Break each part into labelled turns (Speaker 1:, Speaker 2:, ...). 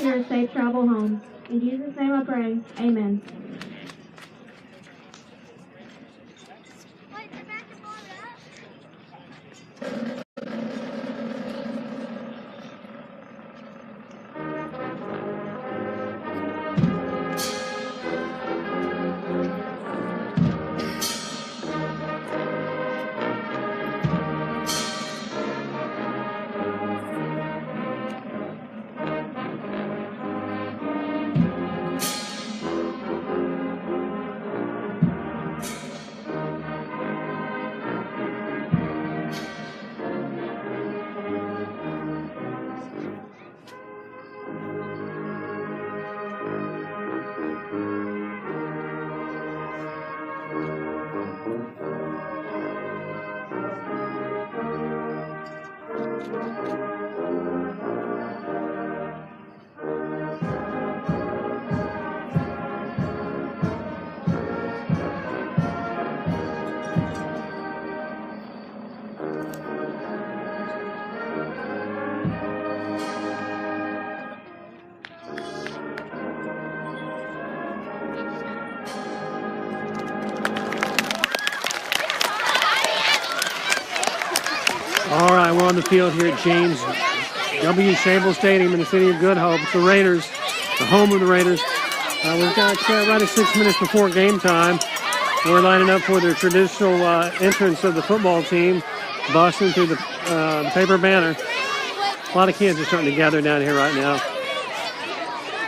Speaker 1: passengers safe travel home. In Jesus' name I pray. Amen.
Speaker 2: All right, we're on the field here at James W. Shabel Stadium in the city of Good Hope. It's the Raiders, the home of the Raiders. We've got right at 6 minutes before game time. We're lining up for the traditional entrance of the football team, busting through the paper banner. A lot of kids are starting to gather down here right now.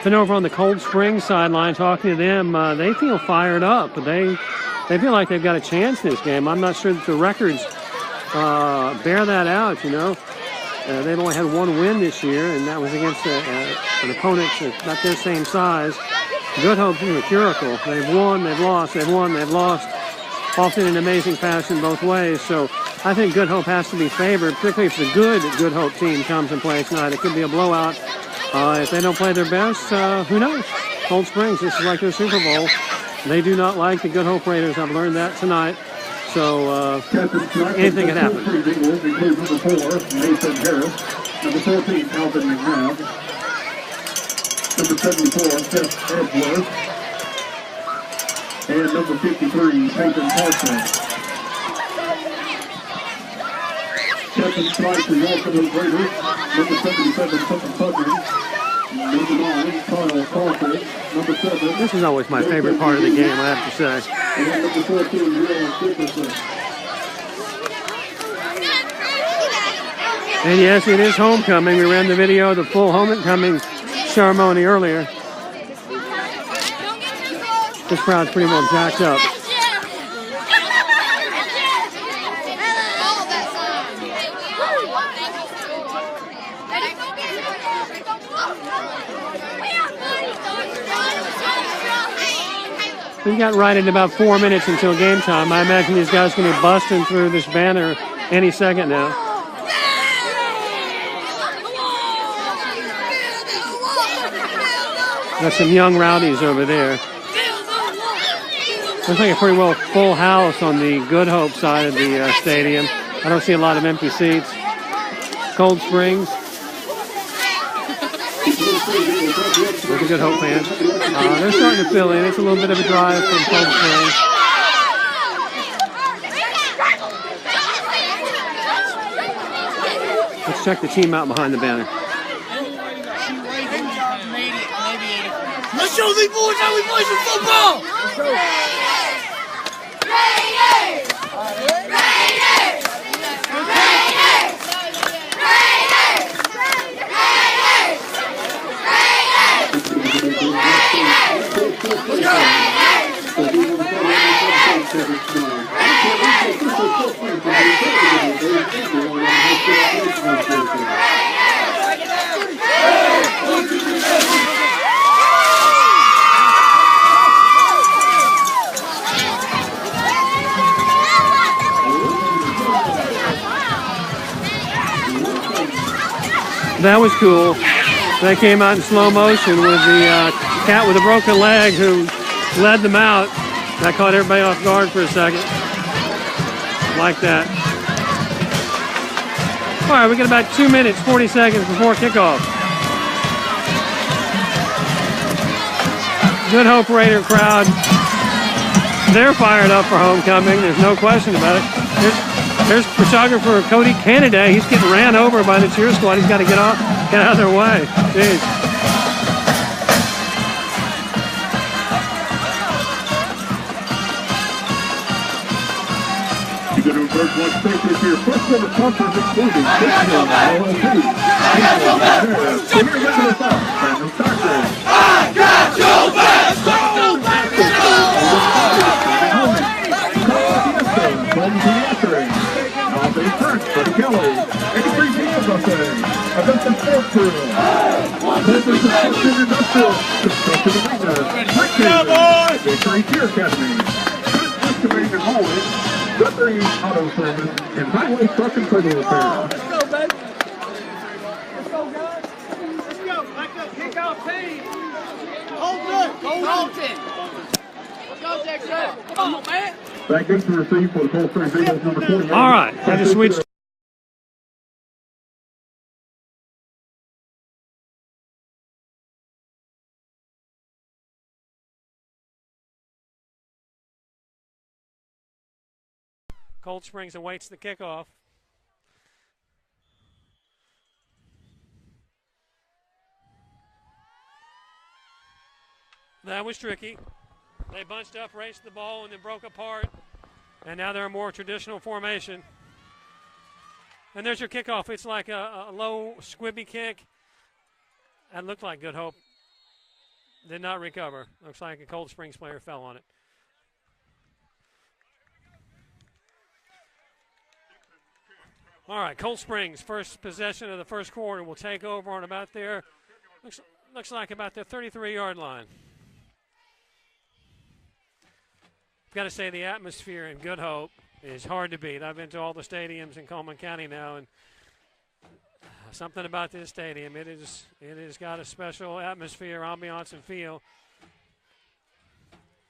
Speaker 2: Been over on the Cold Springs sideline talking to them. They feel fired up, but they feel like they've got a chance in this game. I'm not sure that the records bear that out, you know. They've only had one win this year, and that was against an opponent that's not their same size. Good Hope's mercurical. They've won, they've lost, they've won, they've lost, often in amazing fashion both ways. So I think Good Hope has to be favored, particularly if the Good Hope team comes and plays tonight. It could be a blowout. If they don't play their best, who knows? Cold Springs, this is like their Super Bowl. They do not like the Good Hope Raiders. I've learned that tonight. So anything can happen.
Speaker 3: Includes number 4, Nathan Harris. Number 14, Alvin McNabb. Number 74, Seth Edgeworth. And number 53, Peyton Parsons. Captain Strike for York Raiders. Number 77, Peyton Pudgeon. Number 9, Kyle Crawford. Number 7.
Speaker 2: This is always my favorite part of the game, I have to say.
Speaker 3: And number 14, Dylan Dickerson.
Speaker 2: And yes, it is homecoming. We ran the video of the full homecoming ceremony earlier. This crowd's pretty well jacked up. We've got right in about 4 minutes until game time. I imagine these guys are going to be busting through this banner any second now. Got some young rowdies over there. Looks like a pretty well full house on the Good Hope side of the stadium. I don't see a lot of empty seats. Cold Springs. With a Good Hope fan. They're starting to fill in. It's a little bit of a drive from Cold Springs. Let's check the team out behind the banner.
Speaker 4: Let's show these boys how we play some football! Let's go! Raiders! Raiders! Raiders!
Speaker 2: That was cool. They came out in slow motion with the cat with a broken leg who led them out. That caught everybody off guard for a second. Like that. All right, we got about 2 minutes, 40 seconds before kickoff. Good Hope Raider crowd, they're fired up for homecoming. There's no question about it. There's photographer Cody Canada. He's getting ran over by the cheer squad. He's got to get out of their way. Jeez.
Speaker 3: You go to first one safety here. First quarter sponsors including National Anthem.
Speaker 4: I got your back!
Speaker 3: Auto Service and Highway Truck and Trailer Repair.
Speaker 4: Let's go, baby. Let's go, guys. Let's go. Back up. Kickoff team. Hold it. Let's go, Jackson. Come on, man.
Speaker 3: Back in to receive for the Cold Springs Eagles, number 48.
Speaker 2: All right, had to switch. Cold Springs awaits the kickoff. That was tricky. They bunched up, raced the ball, and then broke apart. And now they're a more traditional formation. And there's your kickoff. It's like a low, squibby kick. That looked like Good Hope. Did not recover. Looks like a Cold Springs player fell on it. All right, Cold Springs, first possession of the first quarter, will take over on about their, looks like about their 33-yard line. I've got to say the atmosphere in Good Hope is hard to beat. I've been to all the stadiums in Cullman County now, and something about this stadium, it has got a special atmosphere, ambiance, and feel.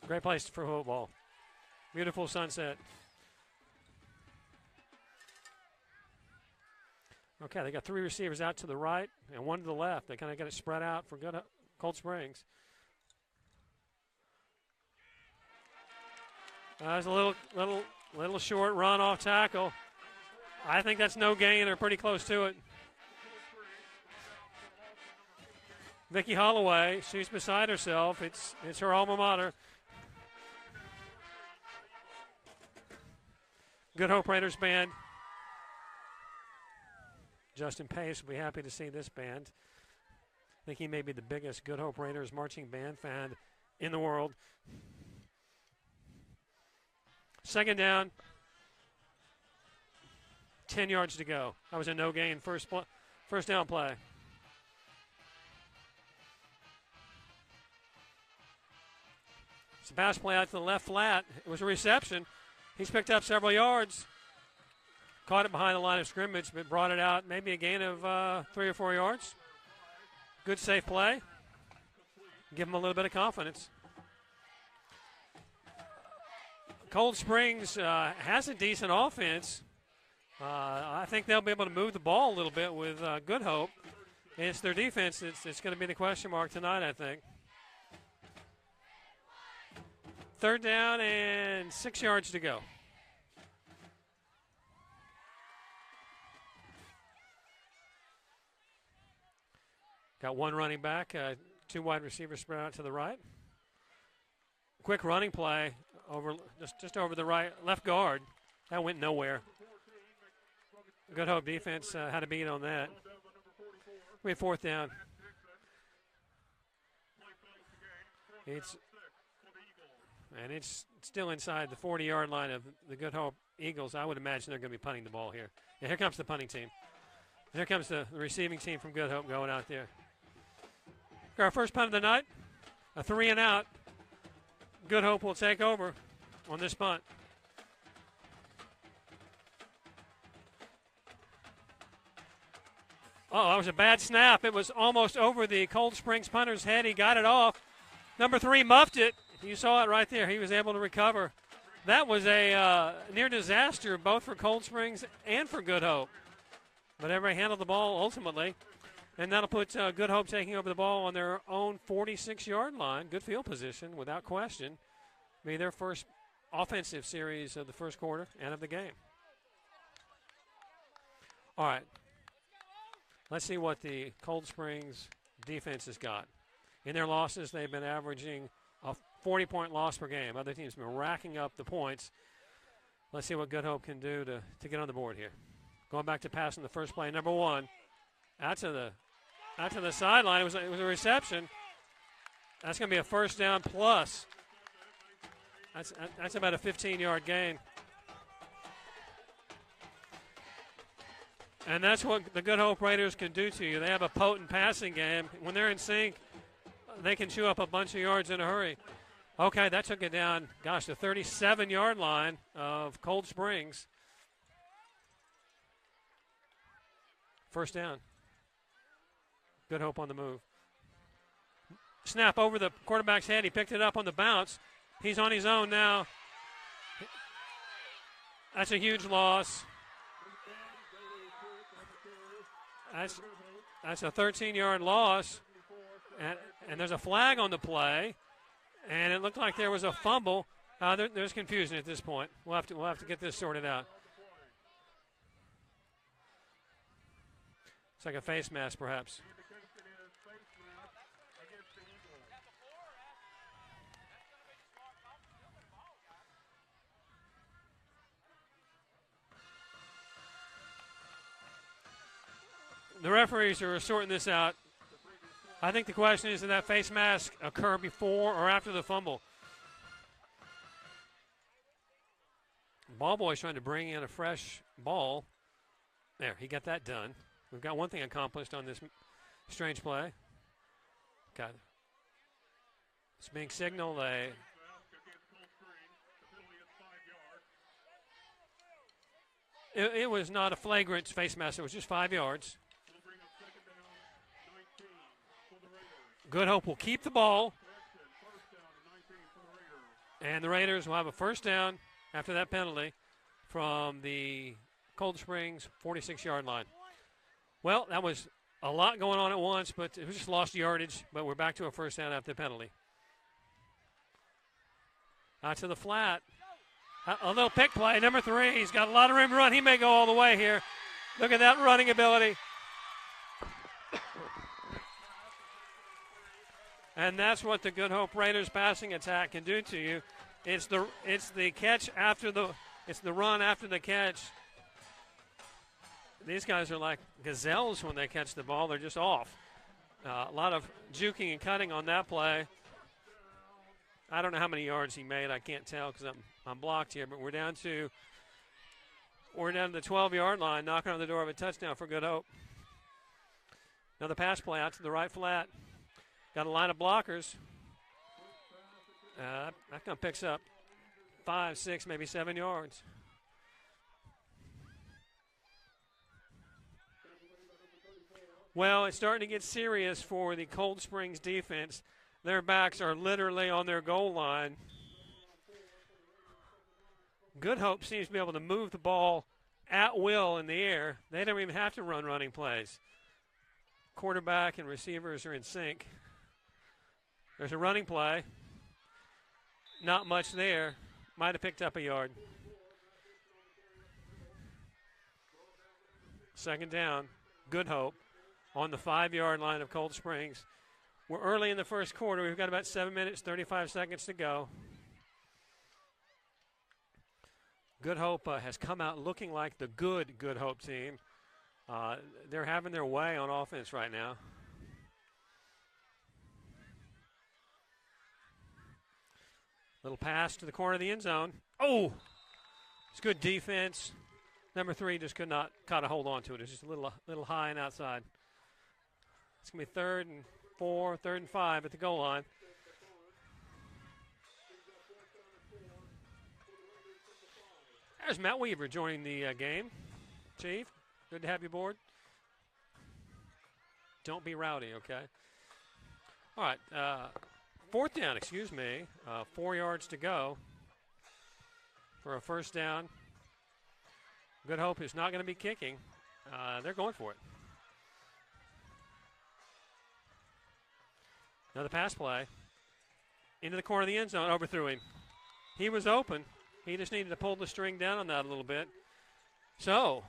Speaker 2: Great place for football. Beautiful sunset. Okay, they got three receivers out to the right and one to the left. They kind of got it spread out for Cold Springs. There's a little short run off tackle. I think that's no gain or pretty close to it. Vicki Holloway, she's beside herself. It's her alma mater. Good Hope Raiders band. Justin Pace will be happy to see this band. I think he may be the biggest Good Hope Raiders marching band fan in the world. Second down, 10 yards to go. That was a no-gain first down play. It's a pass play out to the left flat. It was a reception. He's picked up several yards. Caught it behind the line of scrimmage, but brought it out. Maybe a gain of 3 or 4 yards. Good, safe play. Give him a little bit of confidence. Cold Springs has a decent offense. I think they'll be able to move the ball a little bit with Good Hope. It's their defense. It's going to be the question mark tonight, I think. Third down and 6 yards to go. Got one running back, two wide receivers spread out to the right. Quick running play over just over the left guard. That went nowhere. Good Hope defense had a beat on that. We have fourth down. It's still inside the 40-yard line of the Good Hope Eagles. I would imagine they're going to be punting the ball here. And here comes the punting team. Here comes the receiving team from Good Hope going out there. Our first punt of the night, a 3 and out. Good Hope will take over on this punt. Oh, that was a bad snap. It was almost over the Cold Springs punter's head. He got it off. Number 3 muffed it. You saw it right there. He was able to recover. That was a near disaster both for Cold Springs and for Good Hope. But everybody handled the ball ultimately. And that'll put Good Hope taking over the ball on their own 46-yard line. Good field position, without question. Be their first offensive series of the first quarter and of the game. All right. Let's see what the Cold Springs defense has got. In their losses, they've been averaging a 40-point loss per game. Other teams have been racking up the points. Let's see what Good Hope can do to get on the board here. Going back to passing the first play, number 1. Out to the sideline. It was a reception. That's going to be a first down plus. That's about a 15-yard gain. And that's what the Good Hope Raiders can do to you. They have a potent passing game. When they're in sync, they can chew up a bunch of yards in a hurry. Okay, that took it down, gosh, the 37-yard line of Cold Springs. First down. Good Hope on the move. Snap over the quarterback's head. He picked it up on the bounce. He's on his own now. That's a huge loss. That's a 13-yard loss. And there's a flag on the play. And it looked like there was a fumble. There's confusion at this point. We'll have to get this sorted out. It's like a face mask, perhaps. The referees are sorting this out. I think the question is, did that face mask occur before or after the fumble? Ball boy's trying to bring in a fresh ball. There, he got that done. We've got one thing accomplished on this strange play. Got it. It's being signaled It was not a flagrant face mask. It was just 5 yards. Good Hope will keep the ball. And the Raiders will have a first down after that penalty from the Cold Springs 46-yard line. Well, that was a lot going on at once, but it was just lost yardage. But we're back to a first down after the penalty. Out to the flat. A little pick play, number 3. He's got a lot of room to run. He may go all the way here. Look at that running ability. And that's what the Good Hope Raiders passing attack can do to you. It's the catch after it's the run after the catch. These guys are like gazelles when they catch the ball. They're just off. A lot of juking and cutting on that play. I don't know how many yards he made. I can't tell because I'm blocked here. But we're down to the 12-yard line, knocking on the door of a touchdown for Good Hope. Another pass play out to the right flat. Got a line of blockers. That kind of picks up 5, 6, maybe 7 yards. Well, it's starting to get serious for the Cold Springs defense. Their backs are literally on their goal line. Good Hope seems to be able to move the ball at will in the air. They don't even have to run running plays. Quarterback and receivers are in sync. There's a running play. Not much there. Might have picked up a yard. Second down. Good Hope on the 5-yard line of Cold Springs. We're early in the first quarter. We've got about 7 minutes, 35 seconds to go. Good Hope has come out looking like the Good Hope team. They're having their way on offense right now. Little pass to the corner of the end zone. Oh, it's good defense. Number 3 just could not kind of hold on to it. It's just a little high and outside. It's going to be 3rd and 4, 3rd and 5 at the goal line. There's Matt Weaver joining the game. Chief, good to have you aboard. Don't be rowdy, okay? All right, 4th down, 4 yards to go for a first down. Good Hope is not going to be kicking. They're going for it. Now the pass play. Into the corner of the end zone, overthrew him. He was open. He just needed to pull the string down on that a little bit. So,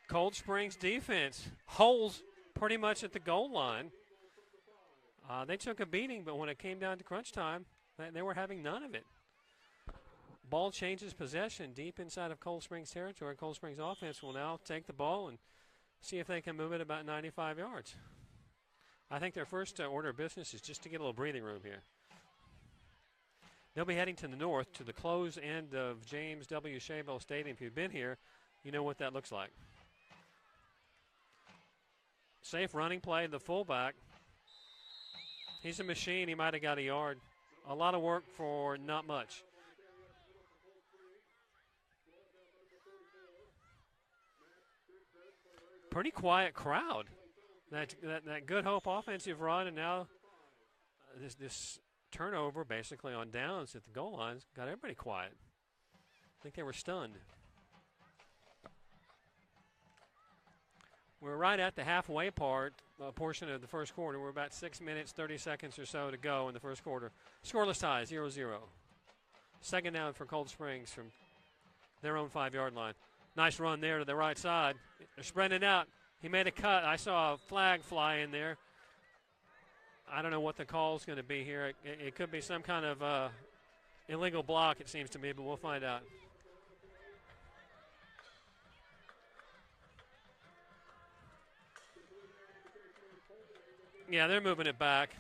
Speaker 2: Cold Springs defense holds pretty much at the goal line. They took a beating, but when it came down to crunch time, they were having none of it. Ball changes possession deep inside of Cold Springs territory. Cold Springs offense will now take the ball and see if they can move it about 95 yards. I think their first order of business is just to get a little breathing room here. They'll be heading to the north to the closed end of James W. Shabel Stadium. If you've been here, you know what that looks like. Safe running play, the fullback. He's a machine. He might have got a yard. A lot of work for not much. Pretty quiet crowd. That Good Hope offensive run, and now this turnover basically on downs at the goal lines got everybody quiet. I think they were stunned. We're right at the halfway portion of the first quarter. We're about 6 minutes, 30 seconds or so to go in the first quarter. Scoreless tie, 0-0. Second down for Cold Springs from their own 5-yard line. Nice run there to the right side. They're spreading out. He made a cut. I saw a flag fly in there. I don't know what the call is going to be here. It could be some kind of illegal block, it seems to me, but we'll find out. Yeah, they're moving it back.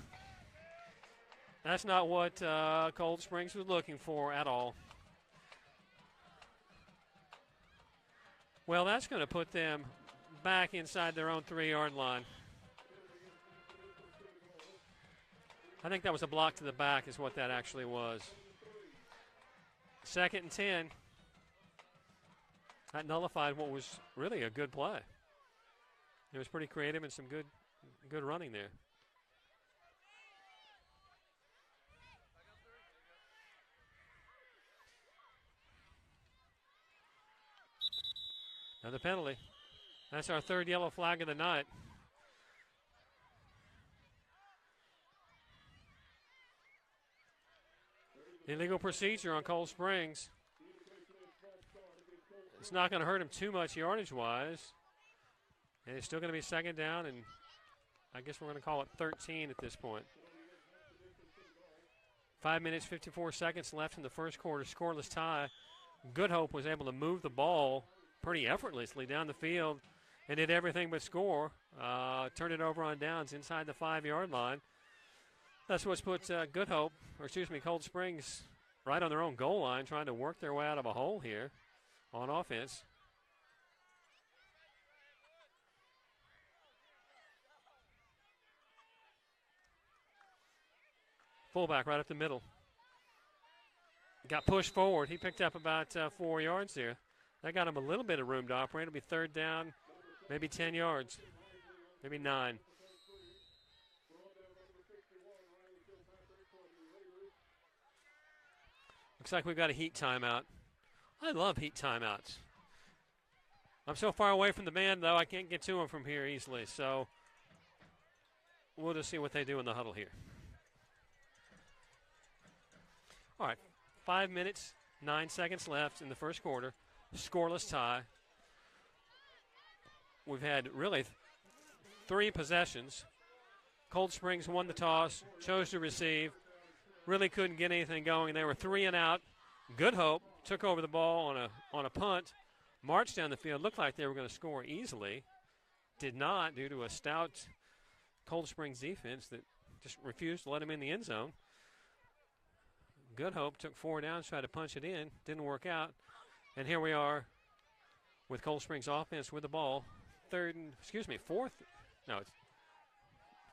Speaker 2: That's not what Cold Springs was looking for at all. Well, that's going to put them back inside their own 3-yard line. I think that was a block to the back is what that actually was. 2nd and 10. That nullified what was really a good play. It was pretty creative and some good running there. Another penalty. That's our 3rd yellow flag of the night. Illegal procedure on Cold Springs. It's not going to hurt him too much yardage-wise. And it's still going to be 2nd down, and I guess we're going to call it 13 at this point. 5 minutes, 54 seconds left in the first quarter. Scoreless tie. Good Hope was able to move the ball pretty effortlessly down the field and did everything but score. Turned it over on downs inside the 5-yard line. That's what's put Cold Springs right on their own goal line, trying to work their way out of a hole here on offense. Fullback right up the middle. Got pushed forward. He picked up about 4 yards there. That got him a little bit of room to operate. It'll be 3rd down, maybe 10 yards, maybe 9. Looks like we've got a heat timeout. I love heat timeouts. I'm so far away from the band, though, I can't get to them from here easily. So we'll just see what they do in the huddle here. All right, 5 minutes, 9 seconds left in the first quarter. Scoreless tie. We've had really 3 possessions. Cold Springs won the toss, chose to receive. Really couldn't get anything going. They were 3 and out. Good Hope took over the ball on a punt, marched down the field. Looked like they were going to score easily. Did not, due to a stout Cold Springs defense that just refused to let him in the end zone. Good Hope took 4 downs, tried to punch it in. Didn't work out. And here we are with Cold Springs offense with the ball. 3rd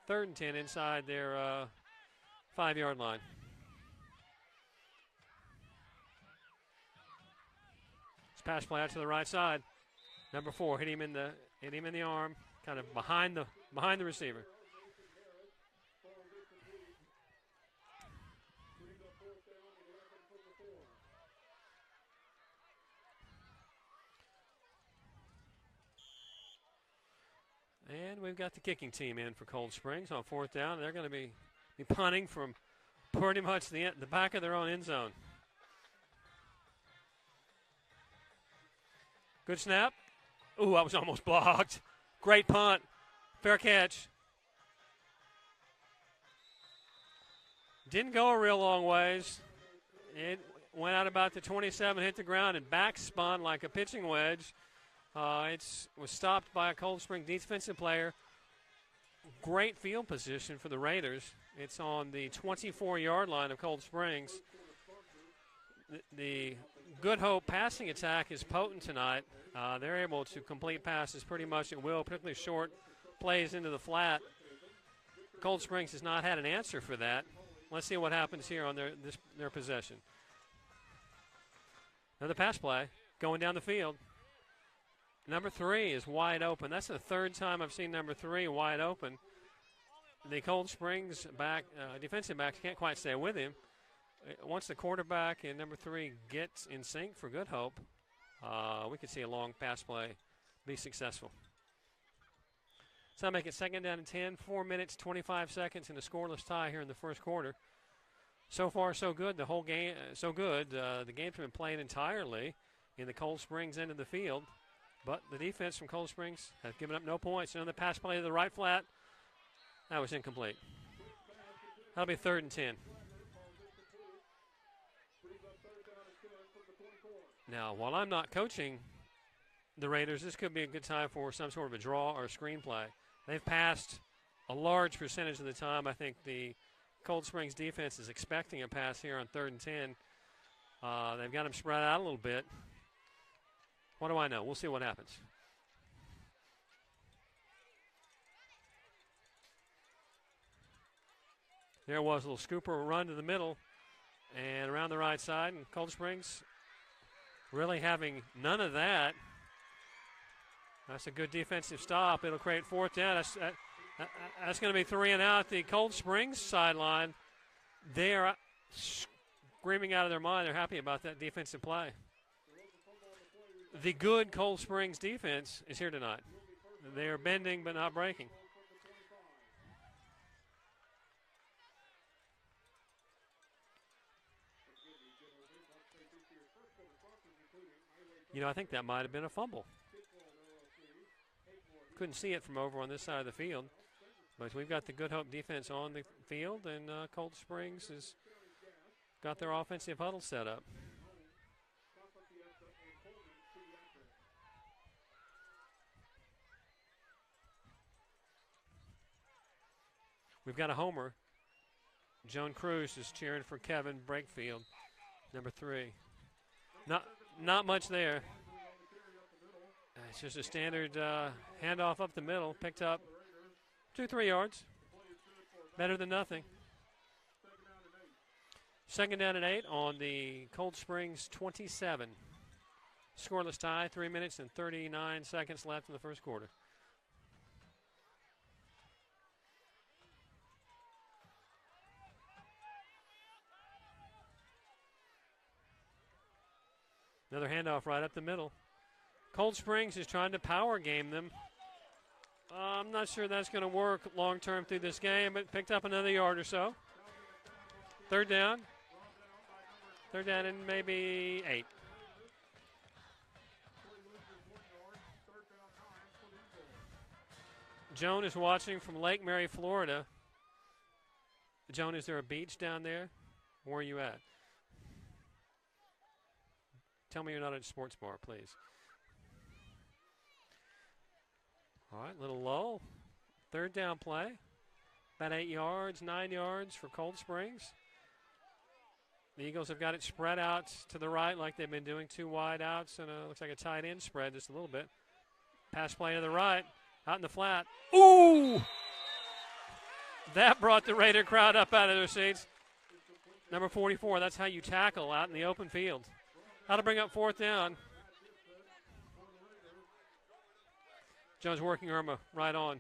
Speaker 2: and 10 inside their 5-yard line. Pass play out to the right side. Number 4 hit him in the arm, kind of behind the receiver. And we've got the kicking team in for Cold Springs on 4th down. They're going to be Be punting from pretty much the back of their own end zone. Good snap. Ooh, that was almost blocked. Great punt. Fair catch. Didn't go a real long ways. It went out about the 27, hit the ground, and back spun like a pitching wedge. It was stopped by a Cold Spring defensive player. Great field position for the Raiders. It's on the 24-yard line of Cold Springs. The Good Hope passing attack is potent tonight. They're able to complete passes pretty much at will, particularly short plays into the flat. Cold Springs has not had an answer for that. Let's see what happens here on their possession. Another pass play going down the field. Number 3 is wide open. That's the third time I've seen number 3 wide open. The Cold Springs defensive backs can't quite stay with him. Once the quarterback and number 3 gets in sync for Good Hope, we could see a long pass play be successful. So I make it 2nd down and 10, 4 minutes, 25 seconds, and a scoreless tie here in the first quarter. So far, so good. The whole game, so good. The game's been played entirely in the Cold Springs end of the field, but the defense from Cold Springs has given up no points. Another pass play to the right flat. That was incomplete. That'll be 3rd and 10. Now, while I'm not coaching the Raiders, this could be a good time for some sort of a draw or a screenplay. They've passed a large percentage of the time. I think the Cold Springs defense is expecting a pass here on 3rd and 10. They've got them spread out a little bit. What do I know? We'll see what happens. There was a little scooper run to the middle and around the right side, and Cold Springs really having none of that. That's a good defensive stop. It'll create 4th down. That's going to be 3 and out. The Cold Springs sideline, they are screaming out of their mind. They're happy about that defensive play. The good Cold Springs defense is here tonight. They are bending but not breaking. You know, I think that might have been a fumble. Couldn't see it from over on this side of the field. But we've got the Good Hope defense on the field, and Cold Springs has got their offensive huddle set up. We've got a homer. Joan Cruz is cheering for Kevin Brakefield, number 3. Not much there. It's just a standard handoff up the middle. Picked up 2-3 yards. Better than nothing. 2nd down and 8 on the Cold Springs 27. Scoreless tie, 3 minutes and 39 seconds left in the first quarter. Another handoff right up the middle. Cold Springs is trying to power game them. I'm not sure that's going to work long term through this game, but picked up another yard or so. 3rd down. 3rd down and maybe 8. Joan is watching from Lake Mary, Florida. Joan, is there a beach down there? Where are you at? Tell me you're not at a sports bar, please. All right, little lull. 3rd down play. About 8 yards, 9 yards for Cold Springs. The Eagles have got it spread out to the right like they've been doing. 2 wide outs and looks like a tight end spread just a little bit. Pass play to the right, out in the flat. Ooh! That brought the Raider crowd up out of their seats. Number 44, that's how you tackle out in the open field. How to bring up 4th down. Jones working Irma right on.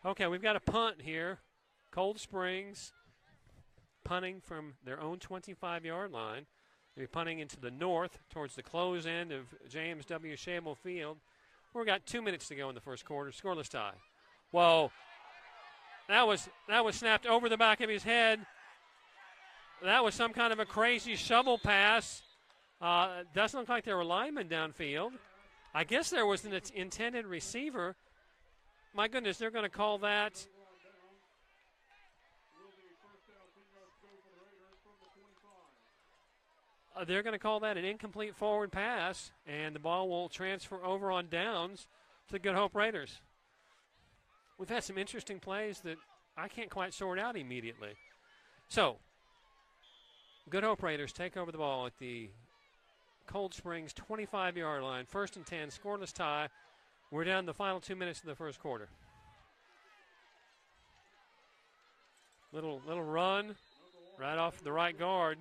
Speaker 2: Okay, we've got a punt here. Cold Springs punting from their own 25-yard line. They're punting into the north towards the close end of James W. Shabel Field. We've got 2 minutes to go in the first quarter. Scoreless tie. Whoa. That was snapped over the back of his head. That was some kind of a crazy shovel pass. Doesn't look like there were linemen downfield. I guess there was an intended receiver. My goodness, they're going to call that. They're going to call that an incomplete forward pass, and the ball will transfer over on downs to the Good Hope Raiders. We've had some interesting plays that I can't quite sort out immediately. So, Good Hope Raiders take over the ball at the Cold Springs 25-yard line. 1st and 10, scoreless tie. We're down the final 2 minutes of the first quarter. Little run right off the right guard.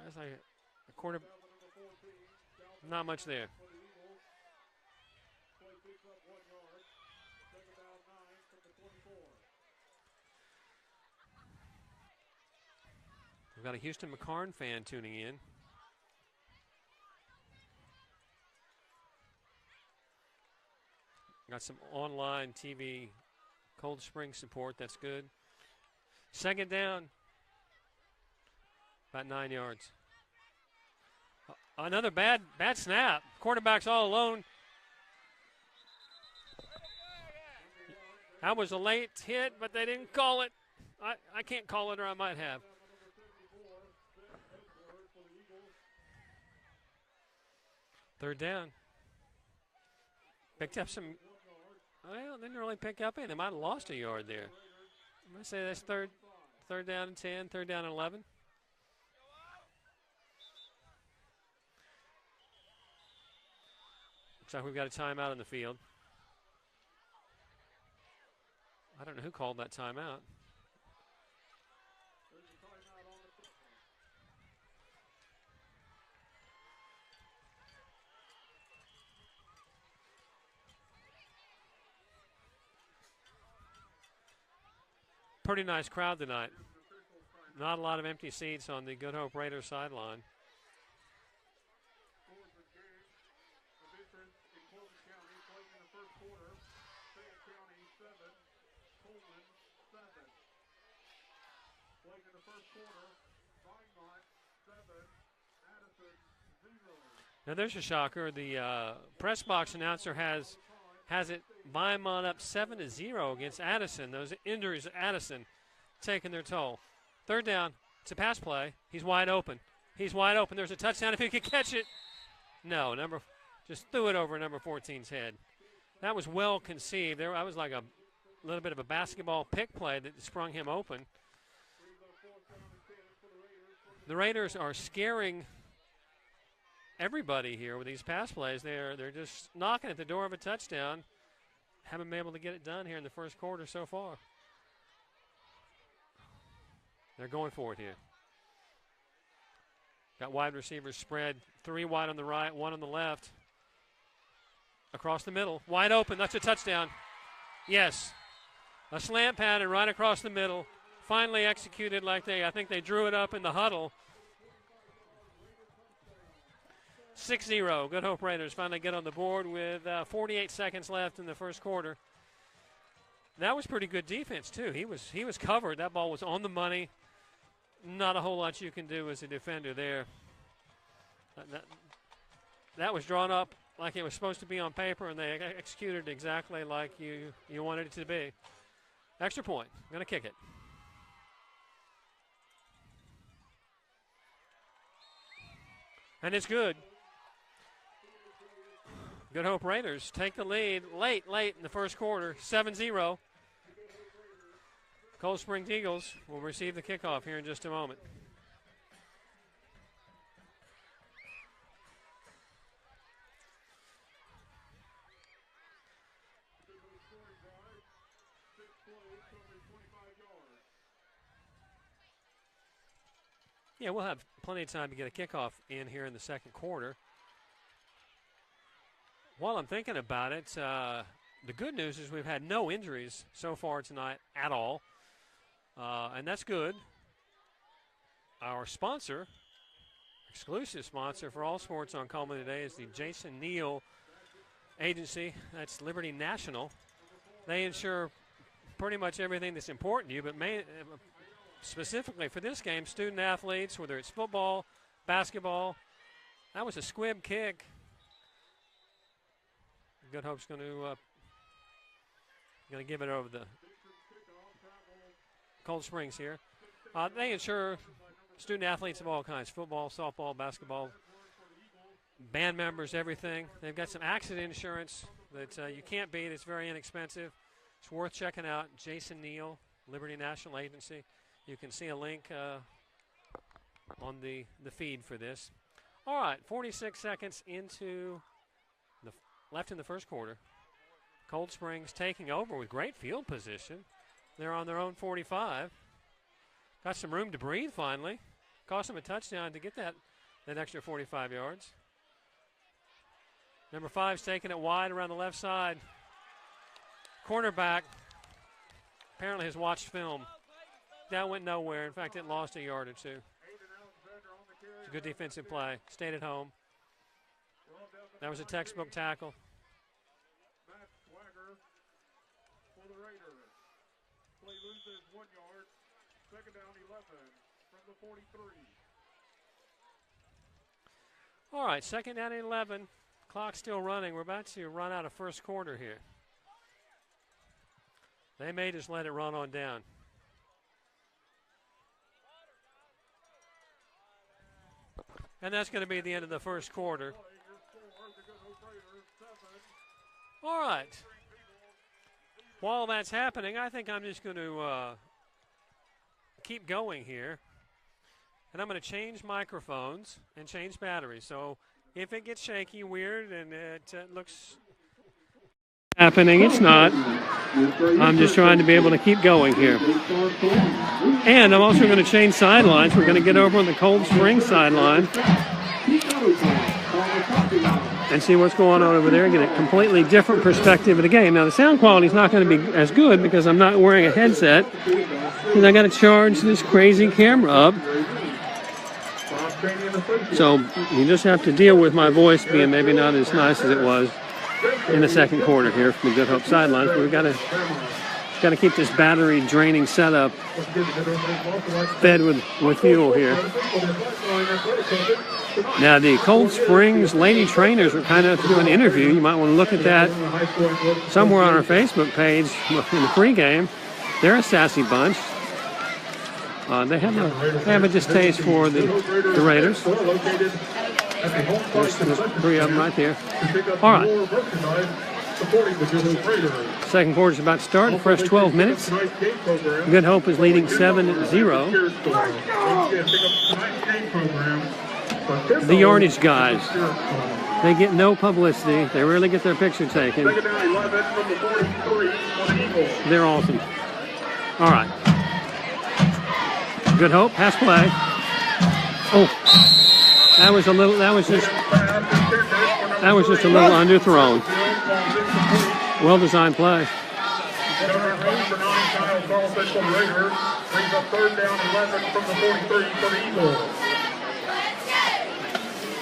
Speaker 2: That's like a quarter. Not much there. We've got a Houston McCarn fan tuning in. Got some online TV Cold Spring support. That's good. 2nd down. About 9 yards. Another bad snap. Quarterback's all alone. That was a late hit, but they didn't call it. I can't call it, or I might have. Third down. Picked up some. Well, didn't really pick up any. They might have lost a yard there. I'm going to say that's third down and 10, 3rd down and 11. Looks like we've got a timeout in the field. I don't know who called that timeout. Pretty nice crowd tonight. Not a lot of empty seats on the Good Hope Raiders sideline. Now there's a shocker. The press box announcer has it Viamont up 7-0 against Addison. Those injuries at Addison taking their toll. 3rd down. It's a pass play. He's wide open. There's a touchdown if he could catch it. No, just threw it over number 14's head. That was well conceived. That was like a little bit of a basketball pick play that sprung him open. The Raiders are scaring everybody here with these pass plays. They're just knocking at the door of a touchdown. Haven't been able to get it done here in the first quarter so far. They're going for it here. Got wide receivers spread. 3 wide on the right, 1 on the left. Across the middle. Wide open. That's a touchdown. Yes. A slant pattern right across the middle. Finally executed like I think they drew it up in the huddle. 6-0. Good Hope Raiders finally get on the board with 48 seconds left in the first quarter. That was pretty good defense, too. He was covered. That ball was on the money. Not a whole lot you can do as a defender there. That was drawn up like it was supposed to be on paper, and they executed exactly like you wanted it to be. Extra point. Going to kick it. And it's good. Good Hope Raiders take the lead late in the first quarter, 7-0. Cold Springs Eagles will receive the kickoff here in just a moment. Yeah, we'll have plenty of time to get a kickoff in here in the second quarter. While I'm thinking about it, the good news is we've had no injuries so far tonight at all, and that's good. Our sponsor exclusive sponsor for all sports on Cullman today is the Jason Neal Agency. That's Liberty National. They insure pretty much everything that's important to you, but specifically for this game, student athletes, whether it's football, basketball. That was a squib kick. Good Hope's going to give it over the Cold Springs here. They insure student athletes of all kinds, football, softball, basketball, band members, everything. They've got some accident insurance that you can't beat. It's very inexpensive. It's worth checking out. Jason Neal, Liberty National Agency. You can see a link on the feed for this. All right, 46 seconds left in the first quarter. Cold Springs taking over with great field position. They're on their own 45. Got some room to breathe finally. Cost them a touchdown to get that extra 45 yards. Number 5's taking it wide around the left side. Cornerback apparently has watched film. That went nowhere. In fact, it lost a yard or two. It's a good defensive play. Stayed at home. That was a textbook tackle.
Speaker 3: For the Raiders. Play loses 1 yard. Second down 11 from the 43.
Speaker 2: All right, second down 11. Clock still running. We're about to run out of first quarter here. They may just let it run on down. And that's going to be the end of the first quarter. All right. While that's happening, I think I'm just going to keep going here. And I'm going to change microphones and change batteries. So if it gets shaky, weird, and it looks happening, it's not. I'm just trying to be able to keep going here. And I'm also going to change sidelines. We're going to get over on the Cold Springs sideline and see what's going on over there and get a completely different perspective of the game. Now, the sound quality is not going to be as good because I'm not wearing a headset, and I got to charge this crazy camera up. So you just have to deal with my voice being maybe not as nice as it was in the second quarter here from the Good Hope sidelines. But we've got to keep this battery draining setup fed with fuel here. Now the Cold Springs lady trainers are kind of doing an interview. You might want to look at that somewhere on our Facebook page in the pregame. They're a sassy bunch. They have a distaste for the Raiders. There's 3 of them right there. All right. Second quarter's about to start. First 12 minutes. Good Hope is leading 7-0. The Yardage guys. They get no publicity. They rarely get their picture taken. They're awesome. All right. Good Hope, pass play. Oh, that was just a little underthrown. Well-designed play.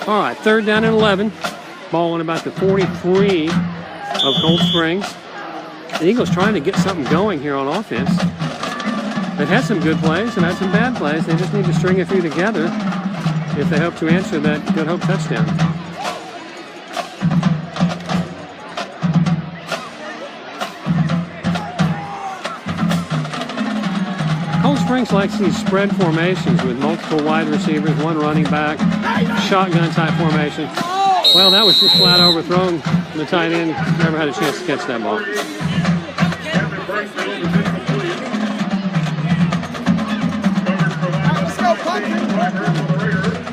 Speaker 2: All right, third down and 11. Ball on about the 43 of Cold Springs. The Eagles trying to get something going here on offense. They've had some good plays and had some bad plays. They just need to string a few together if they hope to answer that Good Hope touchdown. Cold Springs likes these spread formations with multiple wide receivers, one running back, shotgun type formation. Well, that was just flat overthrown. The tight end never had a chance to catch that ball.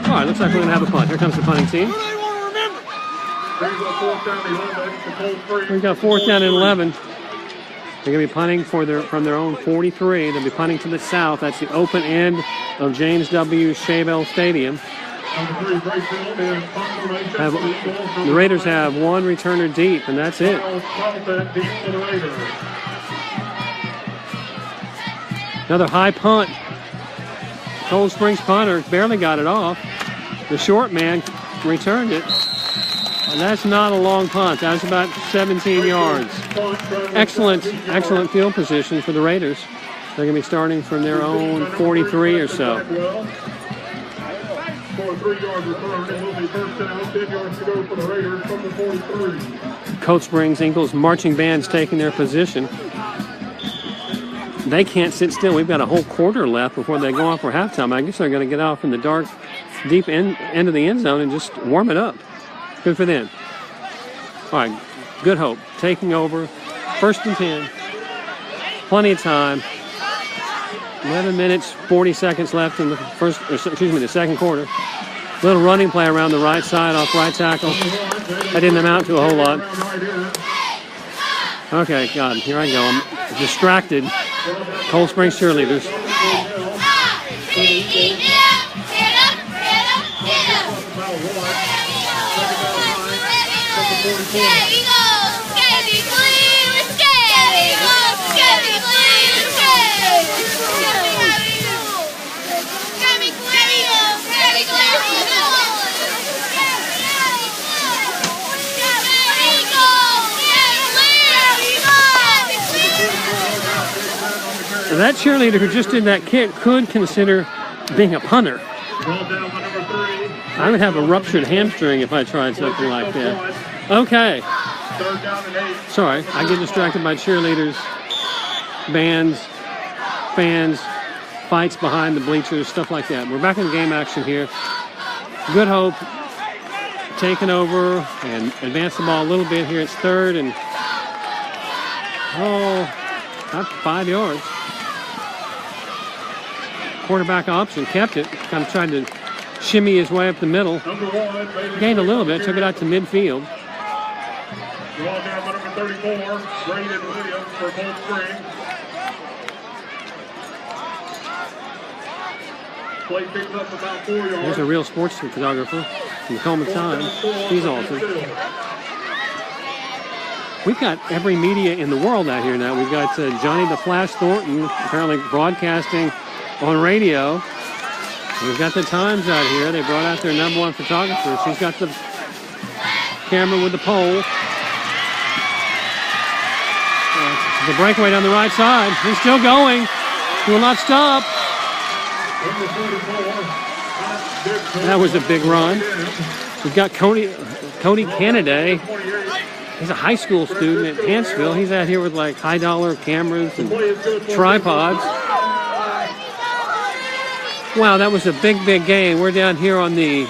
Speaker 2: All right, looks like we're going to have a punt. Here comes the punting team. We've got fourth down and 11. They're going to be punting from their own 43. They'll be punting to the south. That's the open end of James W. Shabel Stadium. The Raiders have one returner deep, and that's it. Another high punt. Cold Springs punter barely got it off. The short man returned it. And that's not a long punt. That's about 17 yards. Excellent field position for the Raiders. They're going to be starting from their own 43 or so.
Speaker 3: For a 3-yard return, it will be first down, 10 yards to go for the Raiders from the 43.
Speaker 2: Coach Springs Eagles marching band's taking their position. They can't sit still. We've got a whole quarter left before they go off for halftime. I guess they're going to get off in the dark, deep end of the end zone and just warm it up. Good for them. All right, Good Hope taking over. 1st and 10. Plenty of time. 11 minutes, 40 seconds left in the the second quarter. Little running play around the right side off right tackle. That didn't amount to a whole lot. Okay, God, here I go. I'm distracted. Cold Springs cheerleaders. That cheerleader who just did that kick could consider being a punter. I would have a ruptured hamstring if I tried something like that. Okay. Sorry, I get distracted by cheerleaders, bands, fans, fights behind the bleachers, stuff like that. We're back in game action here. Good Hope taking over and advance the ball a little bit here. It's 3rd and, about 5 yards. Quarterback option, kept it, kind of tried to shimmy his way up the middle. Gained a little bit, took it out to midfield.
Speaker 3: Draw down by number 34, Braden Williams for Cold Springs. Play picks up about 4 yards.
Speaker 2: There's a real sports photographer from the Cullman Times. He's awesome. We've got every media in the world out here now. We've got Johnny the Flash Thornton, apparently broadcasting on radio. We've got the Times out here. They brought out their #1 photographer. She's got the camera with the pole. The breakaway down the right side. He's still going. He will not stop. That was a big run. We've got Cody Kennedy. He's a high school student at Hansville. He's out here with like high-dollar cameras and tripods. Wow, that was a big game. We're down here on the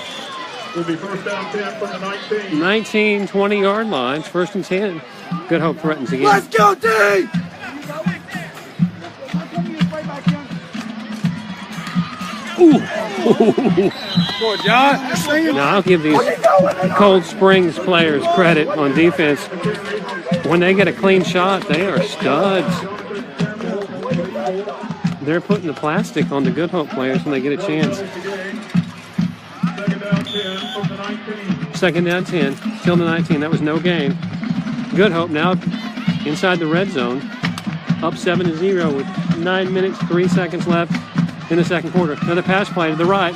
Speaker 2: 19, 20-yard lines. 1st and 10. Good Hope threatens again.
Speaker 4: Let's go, team!
Speaker 2: Ooh.
Speaker 4: Go, John.
Speaker 2: Now, I'll give these Cold Springs players credit on defense. When they get a clean shot, they are studs. They're putting the plastic on the Good Hope players when they get a chance. 2nd down 10, till the 19. That was no gain. Good Hope now inside the red zone, up 7-0 with 9 minutes, 3 seconds left in the second quarter. Another pass play to the right.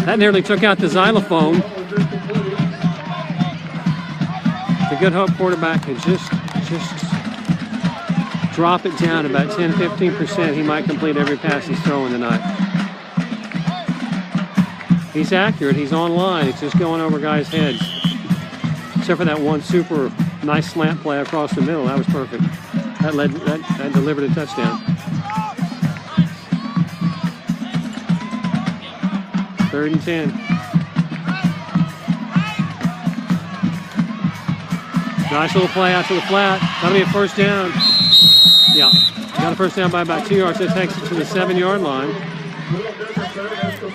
Speaker 2: That nearly took out the xylophone. The Good Hope quarterback could just drop it down about 10-15%. He might complete every pass he's throwing tonight. He's accurate. He's on line. It's just going over guys' heads. Except for that one super nice slant play across the middle. That was perfect. That delivered a touchdown. 3rd and 10. Nice little play out to the flat. That'll be a 1st down. Yeah, got a 1st down by about 2 yards. That takes it to the 7-yard line.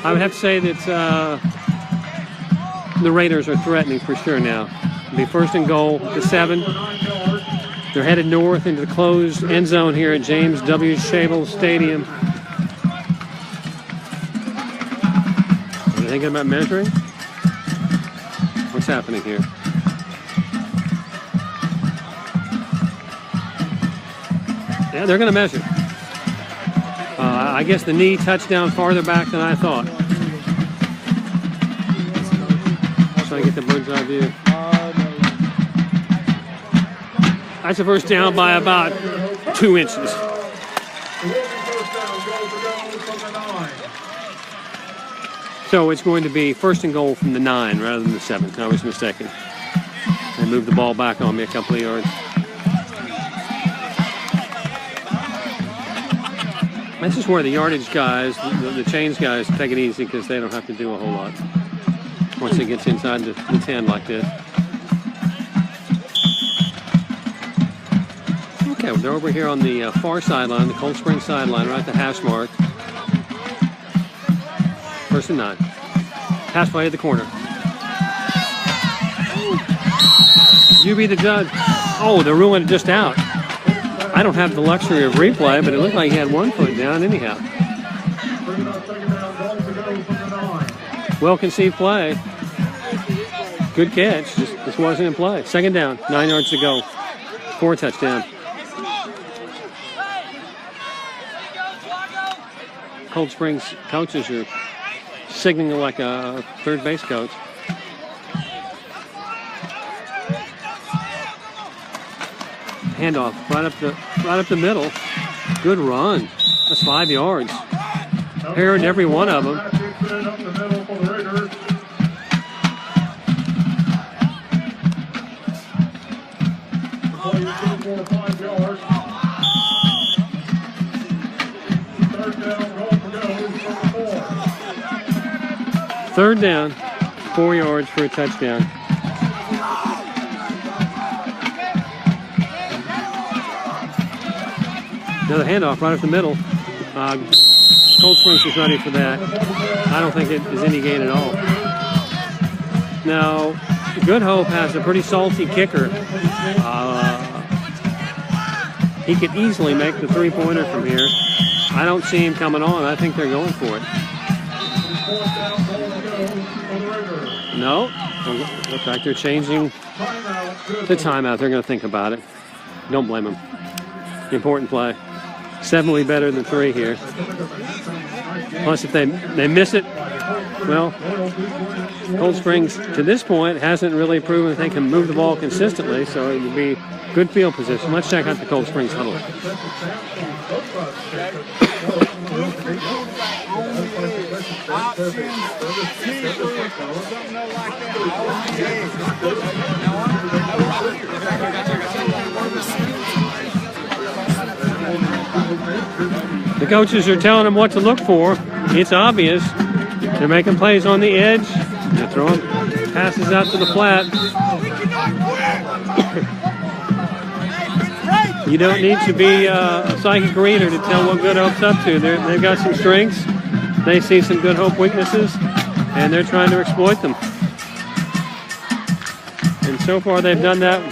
Speaker 2: I would have to say that the Raiders are threatening for sure now. It'll be 1st and goal to 7. They're headed north into the closed end zone here at James W. Shabel Stadium. Are you thinking about measuring? What's happening here? Yeah, they're going to measure. I I guess the knee touchdown farther back than I thought. Trying to get the bird's eye view. That's a first down by about 2 inches. So it's going to be first and goal from the 9 rather than the 7. I was mistaken. They moved the ball back on me a couple of yards. This is where the yardage guys, the chains guys, take it easy because they don't have to do a whole lot once it gets inside the 10 like this. Okay, they're over here on the far sideline, the Cold Spring sideline, right at the hash mark. First and 9. Pass play at the corner. You be the judge. Oh, they're ruling it just out. I don't have the luxury of replay, but it looked like he had 1 foot down anyhow. Well conceived play. Good catch. Just wasn't in play. Second down. 9 yards to go. 4 touchdown. Cold Springs coaches are signaling like a third base coach. Handoff right up the middle. Good run. That's 5 yards. Paired every one of them. Third down, 4 yards for a touchdown. Another handoff right up the middle. Cold Springs is ready for that. I don't think it is any gain at all. Now, Good Hope has a pretty salty kicker. He could easily make the 3-pointer from here. I don't see him coming on. I think they're going for it. No. Looks like they're changing the timeout. They're going to think about it. Don't blame them. Important play. 7 will be better than 3 here. Plus, if they miss it, well, Cold Springs, to this point, hasn't really proven that they can move the ball consistently, so it would be good field position. Let's check out the Cold Springs huddle. The coaches are telling them what to look for. It's obvious. They're making plays on the edge. They're throwing passes out to the flat. You don't need to be a psychic reader to tell what Good Hope's up to. They've got some strengths. They see some Good Hope weaknesses, and they're trying to exploit them. And so far they've done that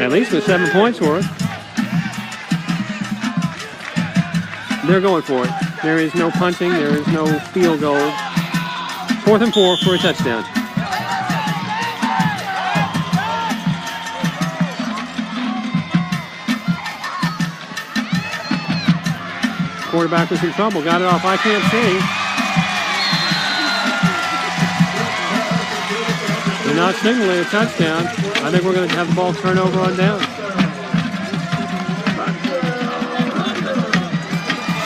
Speaker 2: at least with 7 points worth. They're going for it. There is no punting. There is no field goal. 4th and 4 for a touchdown. Quarterback was in trouble. Got it off. I can't see. They're not signaling a touchdown. I think we're going to have the ball turn over on down.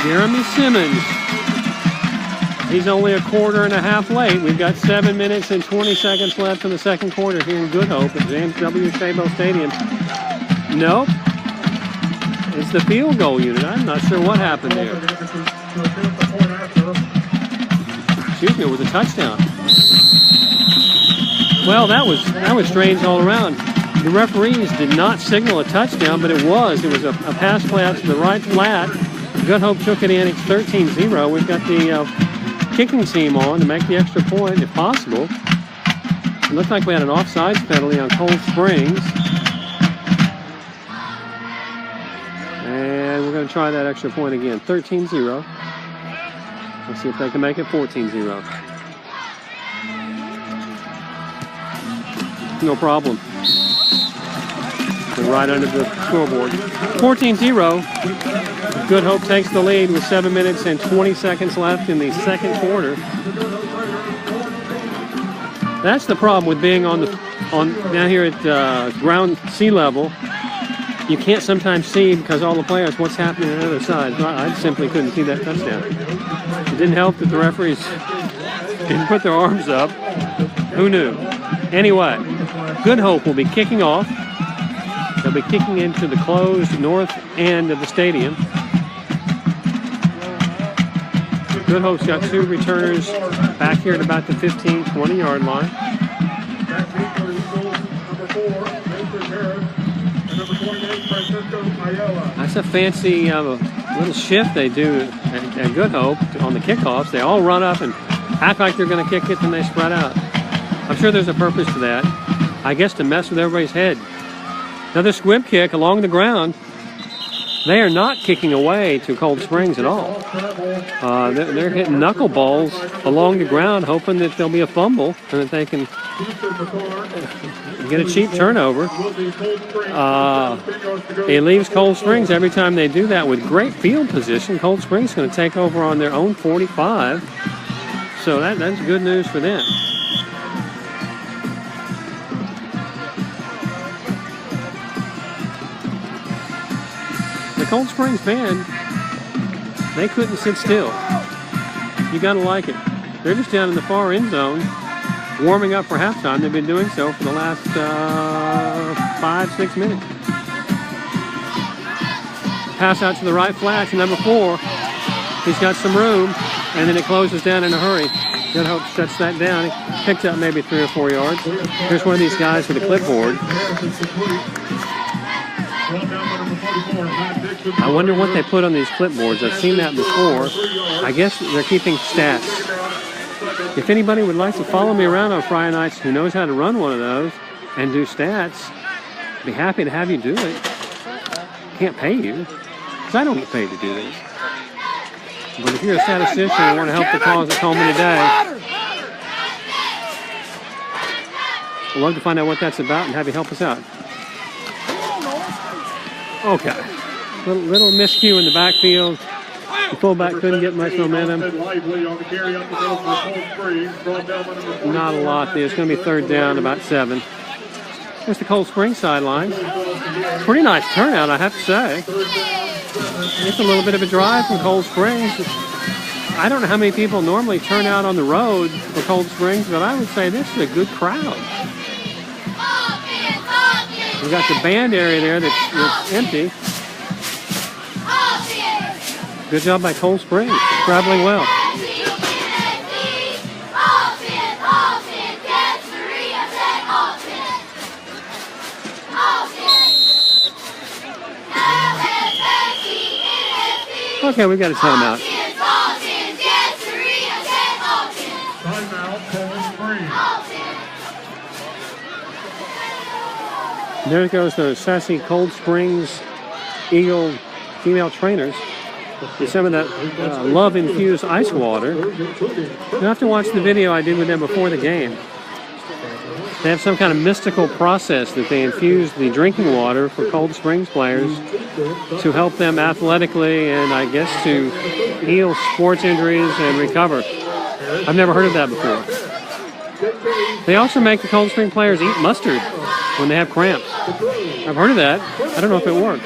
Speaker 2: Jeremy Simmons. He's only a quarter and a half late. We've got 7 minutes and 20 seconds left in the second quarter here in Good Hope at James W. Shabel Stadium. Nope. It's the field goal unit. I'm not sure what happened there. Excuse me, it was a touchdown. Well, that was strange all around. The referees did not signal a touchdown, but it was. It was a pass play out to the right flat. Good Hope took it in. It's 13-0. We've got the kicking team on to make the extra point if possible. It looked like we had an offsides penalty on Cold Springs. And we're going to try that extra point again. 13-0. Let's see if they can make it 14-0. No problem. They're right under the scoreboard. 14-0. Good Hope takes the lead with 7 minutes and 20 seconds left in the second quarter. That's the problem with being on down here at ground sea level. You can't sometimes see, because all the players, what's happening on the other side. I simply couldn't see that touchdown. It didn't help that the referees didn't put their arms up. Who knew? Anyway, Good Hope will be kicking off. They'll be kicking into the closed north end of the stadium. Good Hope's got 2 returners back here at about the 15, 20-yard line. That's a fancy little shift they do at Good Hope on the kickoffs. They all run up and act like they're going to kick it, and they spread out. I'm sure there's a purpose to that. I guess to mess with everybody's head. Another squib kick along the ground. They are not kicking away to Cold Springs at all. They're hitting knuckleballs along the ground, hoping that there'll be a fumble and that they can get a cheap turnover. It leaves Cold Springs every time they do that with great field position. Cold Springs is going to take over on their own 45. So that's good news for them. The Cold Springs band, they couldn't sit still. You got to like it. They're just down in the far end zone, warming up for halftime. They've been doing so for the last 5-6 minutes. Pass out to the right flat to number 4. He's got some room, and then it closes down in a hurry. Good Hope shuts that down. He picked up maybe 3 or 4 yards. Here's one of these guys with a clipboard. I wonder what they put on these clipboards. I've seen that before. I guess they're keeping stats. If anybody would like to follow me around on Friday nights who knows how to run one of those and do stats, I'd be happy to have you do it. Can't pay you, because I don't get paid to do this. But if you're a statistician and want to help the cause at Cullman today, I'd love to find out what that's about and have you help us out. Okay. Little miscue in the backfield. The fullback couldn't get much momentum. Not a lot there. It's going to be 3rd down, about 7. There's the Cold Springs sideline. Pretty nice turnout, I have to say. It's a little bit of a drive from Cold Springs. I don't know how many people normally turn out on the road for Cold Springs, but I would say this is a good crowd. We've got the band area there that's empty. Good job by Cold Springs, traveling well. Okay, we've got a timeout.
Speaker 3: Timeout, Cold Springs.
Speaker 2: There goes the sassy Cold Springs Eagle female trainers. With some of that love-infused ice water. You'll have to watch the video I did with them before the game. They have some kind of mystical process that they infuse the drinking water for Cold Springs players to help them athletically and I guess to heal sports injuries and recover. I've never heard of that before. They also make the Cold Spring players eat mustard when they have cramps. I've heard of that. I don't know if it works.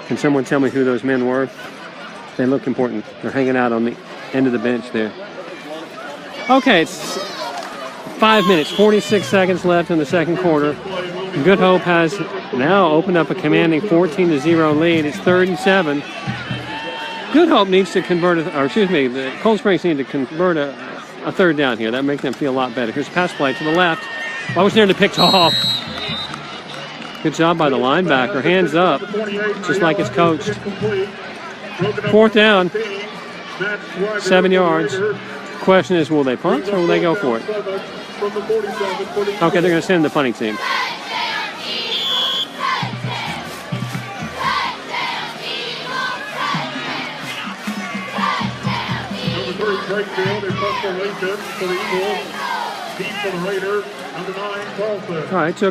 Speaker 2: Can someone tell me who those men were? They look important. They're hanging out on the end of the bench there. Okay, it's 5 minutes, 46 seconds left in the second quarter. Good Hope has now opened up a commanding 14-0 lead. It's 3rd and 7. Good Hope needs to convert, the Cold Springs need to convert a 3rd down here. That makes them feel a lot better. Here's a pass play to the left. I was nearly picked off. Good job by the linebacker. Hands up, just like it's coached. 4th down, 7 yards. Question is, will they punt or will they go for it? Okay, they're going to send the punting team.
Speaker 3: Wakefield in Tuscaloosa for the Eagles. Deep for the Raiders. Number 9, Carlson.
Speaker 2: All right,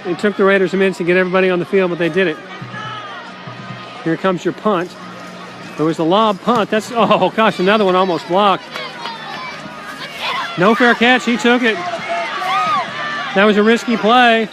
Speaker 2: it took the Raiders a minute to get everybody on the field, but they did it. Here comes your punt. There was a lob punt. That's, oh gosh, another one almost blocked. No fair catch. He took it. That was a risky play.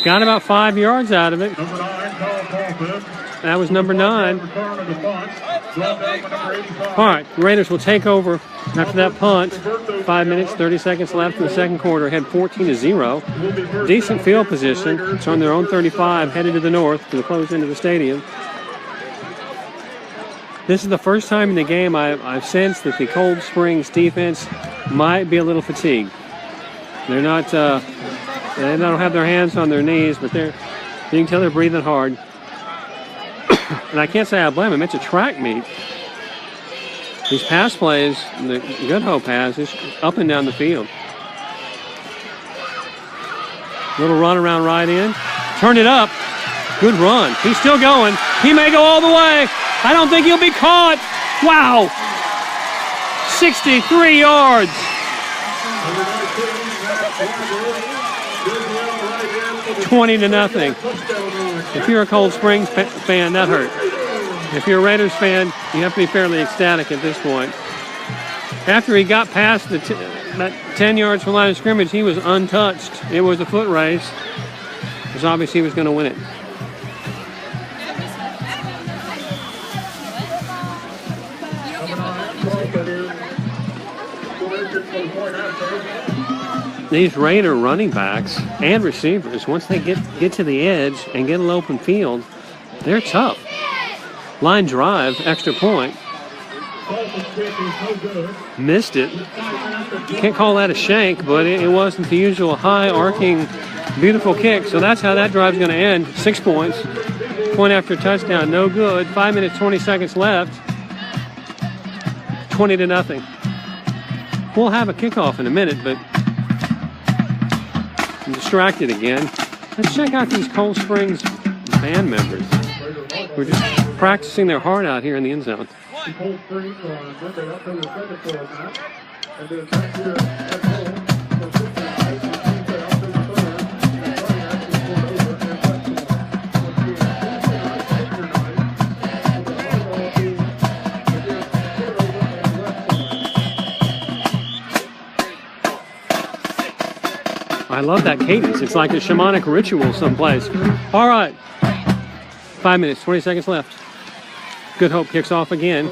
Speaker 2: Got about 5 yards out of it.
Speaker 3: Number 9, Kyle Carlson.
Speaker 2: That was number 9.
Speaker 3: Return of the punt. Brought down by number 85.
Speaker 2: All right, the Raiders will take over after that punt. 5 minutes, 30 seconds left in the second quarter. Head 14-0. Decent field position. It's on their own 35, headed to the north to the close end of the stadium. This is the first time in the game I've sensed that the Cold Springs defense might be a little fatigued. They're not, they don't have their hands on their knees, but you can tell they're breathing hard. And I can't say I blame them. It's a track meet. These pass plays, the Good Hope has, is up and down the field. Little run around right in. Turn it up. Good run. He's still going. He may go all the way. I don't think he'll be caught. Wow. 63 yards. 20-0. If you're a Cold Springs fan, that hurt. If you're a Raiders fan, you have to be fairly ecstatic at this point. After he got past about 10 yards from the line of scrimmage, he was untouched. It was a foot race. It was obvious he was going to win it. These Raider running backs and receivers, once they get to the edge and get an open field, they're tough. Line drive, extra point. Missed it. Can't call that a shank, but it wasn't the usual high arcing, beautiful kick. So that's how that drive's going to end. 6 points. Point after touchdown, no good. 5 minutes, 20 seconds left. 20-0. We'll have a kickoff in a minute, but I'm distracted again. Let's check out these Cold Springs band members. We're just practicing their heart out here in the end zone. I love that cadence. It's like a shamanic ritual someplace. All right. 5 minutes, 20 seconds left. Good Hope kicks off again.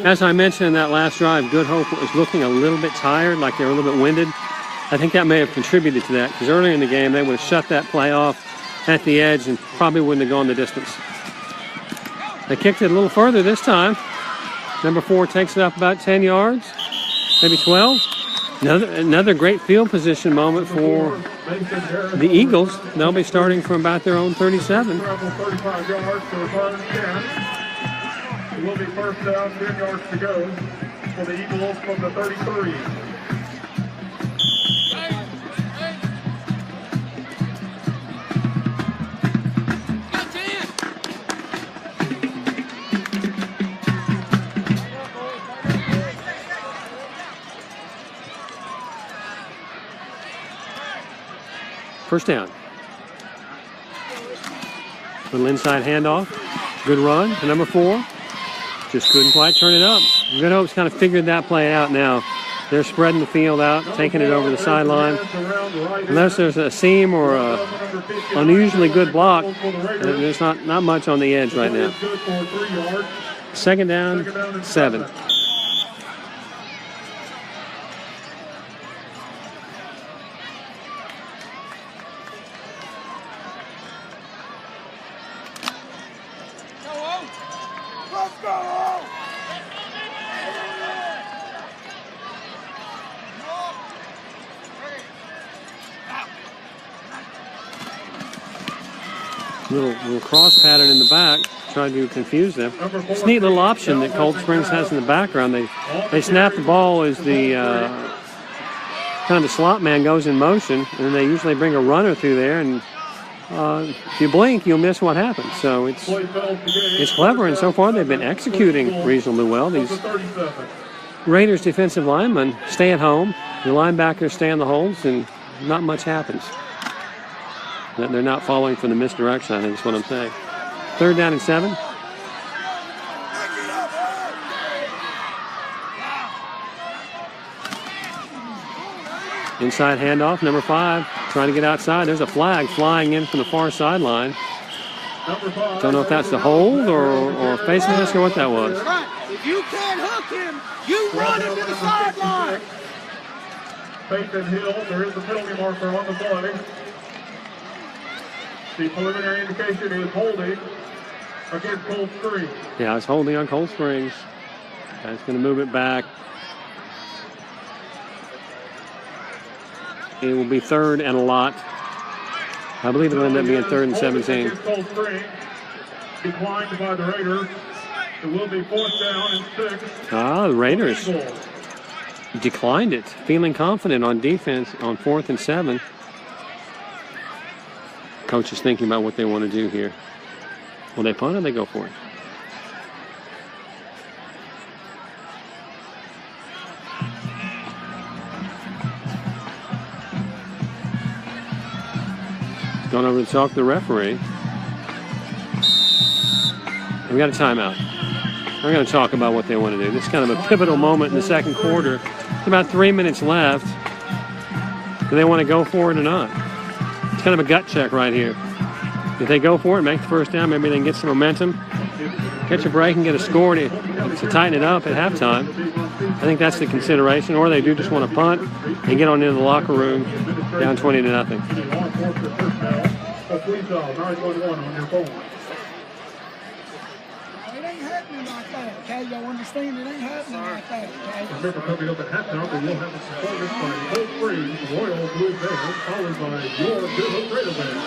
Speaker 2: As I mentioned in that last drive, Good Hope was looking a little bit tired, like they were a little bit winded. I think that may have contributed to that, because earlier in the game, they would have shut that play off at the edge and probably wouldn't have gone the distance. They kicked it a little further this time. Number 4 takes it up about 10 yards, maybe 12. Another great field position moment for the Eagles. They'll be starting from about their own 37.
Speaker 3: 35 yards to return 10. It will be first down, 10 yards to go for the Eagles from the 33.
Speaker 2: First down. Little inside handoff. Good run to number 4. Just couldn't quite turn it up. Good Hope's kind of figured that play out now. They're spreading the field out, taking it over the sideline. Unless there's a seam or a unusually good block, there's not much on the edge right now. Second down, 7. Little cross pattern in the back, trying to confuse them. It's a neat little option that Cold Springs has in the background. They snap the ball as the kind of the slot man goes in motion, and then they usually bring a runner through there, and if you blink, you'll miss what happens. So it's clever, and so far they've been executing reasonably well. These Raiders defensive linemen stay at home. The linebackers stay in the holes, and not much happens. They're not following from the misdirection, I think is what I'm saying. 3rd down and 7. Inside handoff, number 5, trying to get outside. There's a flag flying in from the far sideline. Don't know if that's the hold or face mask or what that was.
Speaker 4: If you can't hook him, you run him to the sideline.
Speaker 3: Faith and Hill, there is a penalty marker on the play. The preliminary indication is holding against Cold Springs.
Speaker 2: Yeah, it's holding on Cold Springs. That's going to move it back. It will be 3rd and a lot. I believe it will end up being 3rd and 17.
Speaker 3: Cold Springs declined by the Raiders. It will be 4th down and 6.
Speaker 2: The Raiders declined it, feeling confident on defense on 4th and 7. Coach is thinking about what they want to do here. Will they punt or they go for it? Going over to talk to the referee. We got a timeout. We're going to talk about what they want to do. This is kind of a pivotal moment in the second quarter. It's about 3 minutes left. Do they want to go for it or not? It's kind of a gut check right here. If they go for it, make the first down, maybe they can get some momentum, catch a break and get a score to tighten it up at halftime. I think that's the consideration. Or they do just want to punt and get on into the locker room down 20-0.
Speaker 3: Please dial 911 on your phone.
Speaker 4: It ain't happening like that, okay? Y'all understand it ain't happening like that, okay?
Speaker 3: Remember, coming up at halftime, we will have the supporters by Cold Springs, Royal Blue Band, followed by your Good Raider Band.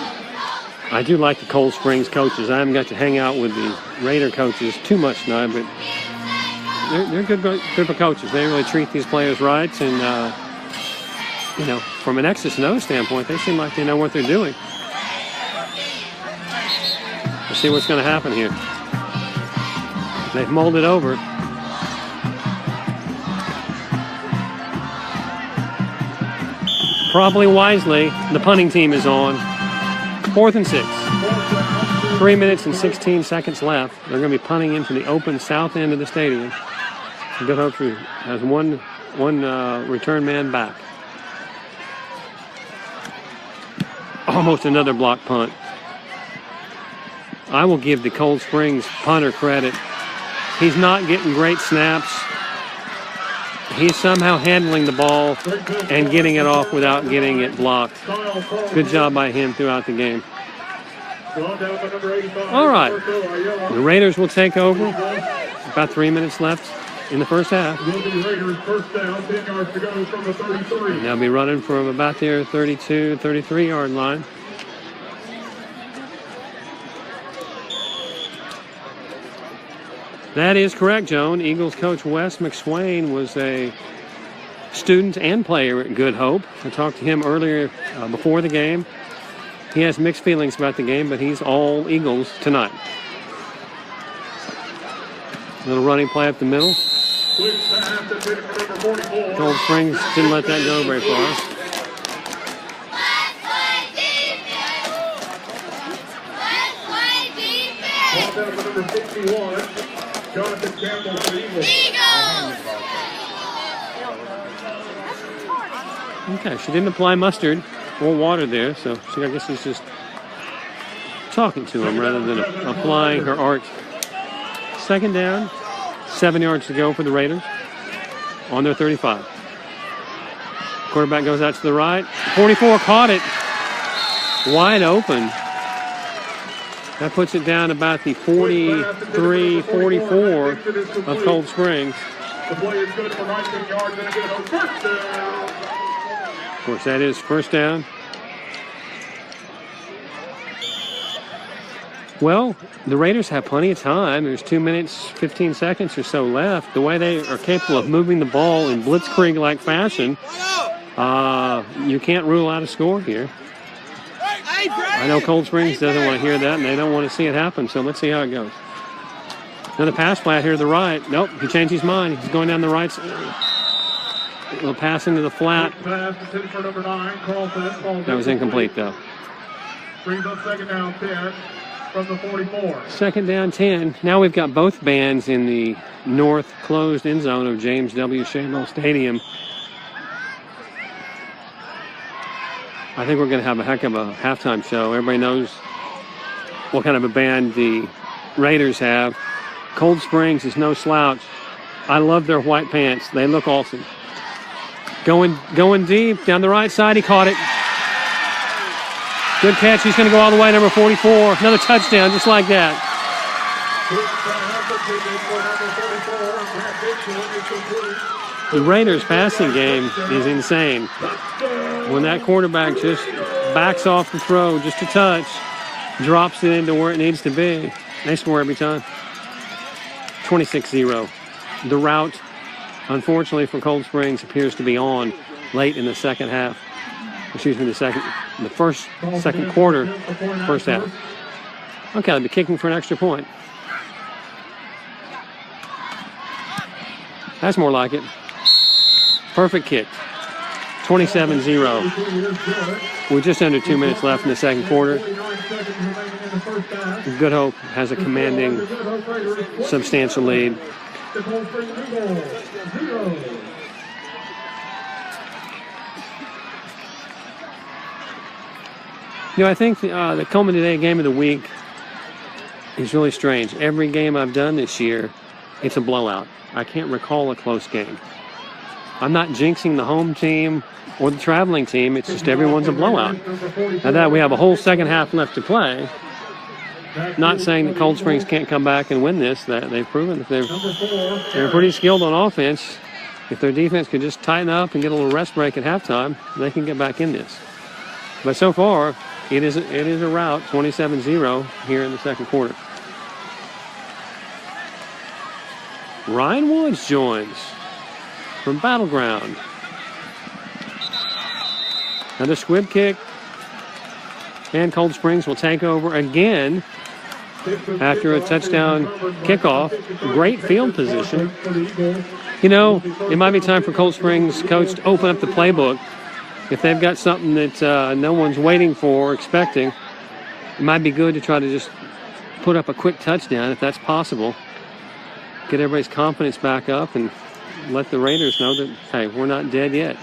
Speaker 2: I do like the Cold Springs coaches. I haven't got to hang out with the Raider coaches too much now, but they're a good group of coaches. They really treat these players right, and you know, from an X's and O's standpoint, they seem like they know what they're doing. Let's see what's going to happen here. They've molded over. Probably wisely, the punting team is on. 4th and 6. 3 minutes and 16 seconds left. They're going to be punting into the open south end of the stadium. Good Hope has one return man back. Almost another block punt. I will give the Cold Springs punter credit. He's not getting great snaps. He's somehow handling the ball and getting it off without getting it blocked. Good job by him throughout the game. All right. The Raiders will take over. About 3 minutes left in the first half. And they'll be running from about their 32, 33-yard line. That is correct, Joan. Eagles coach Wes McSwain was a student and player at Good Hope. I talked to him earlier before the game. He has mixed feelings about the game, but he's all Eagles tonight. Little running play up the middle. Cold Springs didn't let that go very far.
Speaker 3: Number 61. Jonathan Campbell for the Eagles.
Speaker 2: Okay, she didn't apply mustard or water there, so I guess she's just talking to him rather than applying her art. 2nd down, 7 yards to go for the Raiders on their 35. Quarterback goes out to the right. 44 caught it. Wide open. That puts it down about the 43, 44 of Cold Springs.
Speaker 3: The play is good for 19 yards and a good first down.
Speaker 2: Of course, that is first down. Well, the Raiders have plenty of time. There's 2 minutes, 15 seconds or so left. The way they are capable of moving the ball in blitzkrieg-like fashion, you can't rule out a score here. I know Cold Springs doesn't want to hear that, and they don't want to see it happen, so let's see how it goes. Another pass play out here to the right. Nope, he changed his mind. He's going down the right side. A little pass into the flat. That was incomplete, though.
Speaker 3: Brings up second down 10 from the 44.
Speaker 2: Second down 10. Now we've got both bands in the north closed end zone of James W. Shabel Stadium. I think we're going to have a heck of a halftime show. Everybody knows what kind of a band the Raiders have. Cold Springs is no slouch. I love their white pants. They look awesome. Going deep down the right side. He caught it. Good catch. He's going to go all the way, number 44. Another touchdown just like that. The Raiders' passing game is insane. When that quarterback just backs off the throw just a touch, drops it into where it needs to be, they score every time. 26-0. The route, unfortunately for Cold Springs, appears to be on late in the second half. Excuse me, second quarter, first half. Okay, I'll be kicking for an extra point. That's more like it. Perfect kick. 27-0. With just under 2 minutes left in the second quarter. Good Hope has a commanding, substantial lead. You know, I think the Cullman Today game of the week is really strange. Every game I've done this year, it's a blowout. I can't recall a close game. I'm not jinxing the home team or the traveling team. It's just everyone's a blowout. Now that we have a whole second half left to play, not saying that Cold Springs can't come back and win this. That they've proven that they're pretty skilled on offense. If their defense could just tighten up and get a little rest break at halftime, they can get back in this. But so far, it is a rout, 27-0 here in the second quarter. Ryan Woods joins from Battleground. Another squib kick. And Cold Springs will take over again after a touchdown kickoff. Great field position. You know, it might be time for Cold Springs coach to open up the playbook. If they've got something that no one's waiting for or expecting, it might be good to try to just put up a quick touchdown if that's possible. Get everybody's confidence back up and let the Raiders know that, hey, we're not dead yet.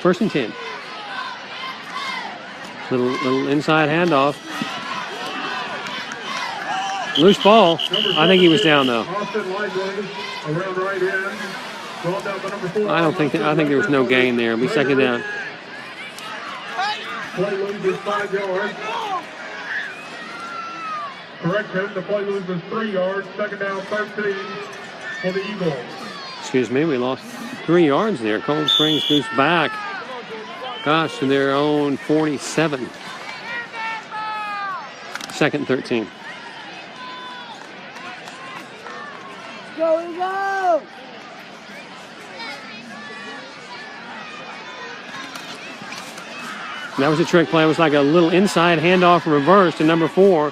Speaker 2: First and 10. Little inside handoff. Loose ball. I think he was down though. I think there was no gain there. We second down.
Speaker 3: Play loses 5 yards. Correction, the play loses 3 yards. Second down, 13 for the Eagles.
Speaker 2: Excuse me, we lost 3 yards there. Cold Springs goes back. Gosh, to their own 47. Second and 13.
Speaker 4: Go, go!
Speaker 2: That was a trick play. It was like a little inside handoff reverse to number 4.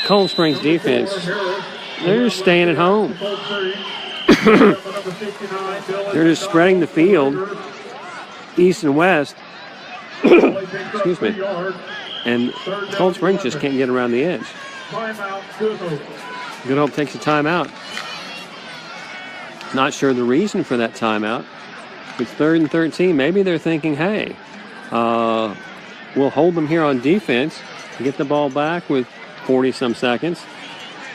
Speaker 2: Cold Springs defense, they're just staying at home. They're just spreading the field east and west. Excuse me. And Cold Springs just can't get around the edge. Good Hope takes a timeout. Not sure the reason for that timeout. It's 3rd and 13. Maybe they're thinking, hey, we'll hold them here on defense, get the ball back with 40-some seconds,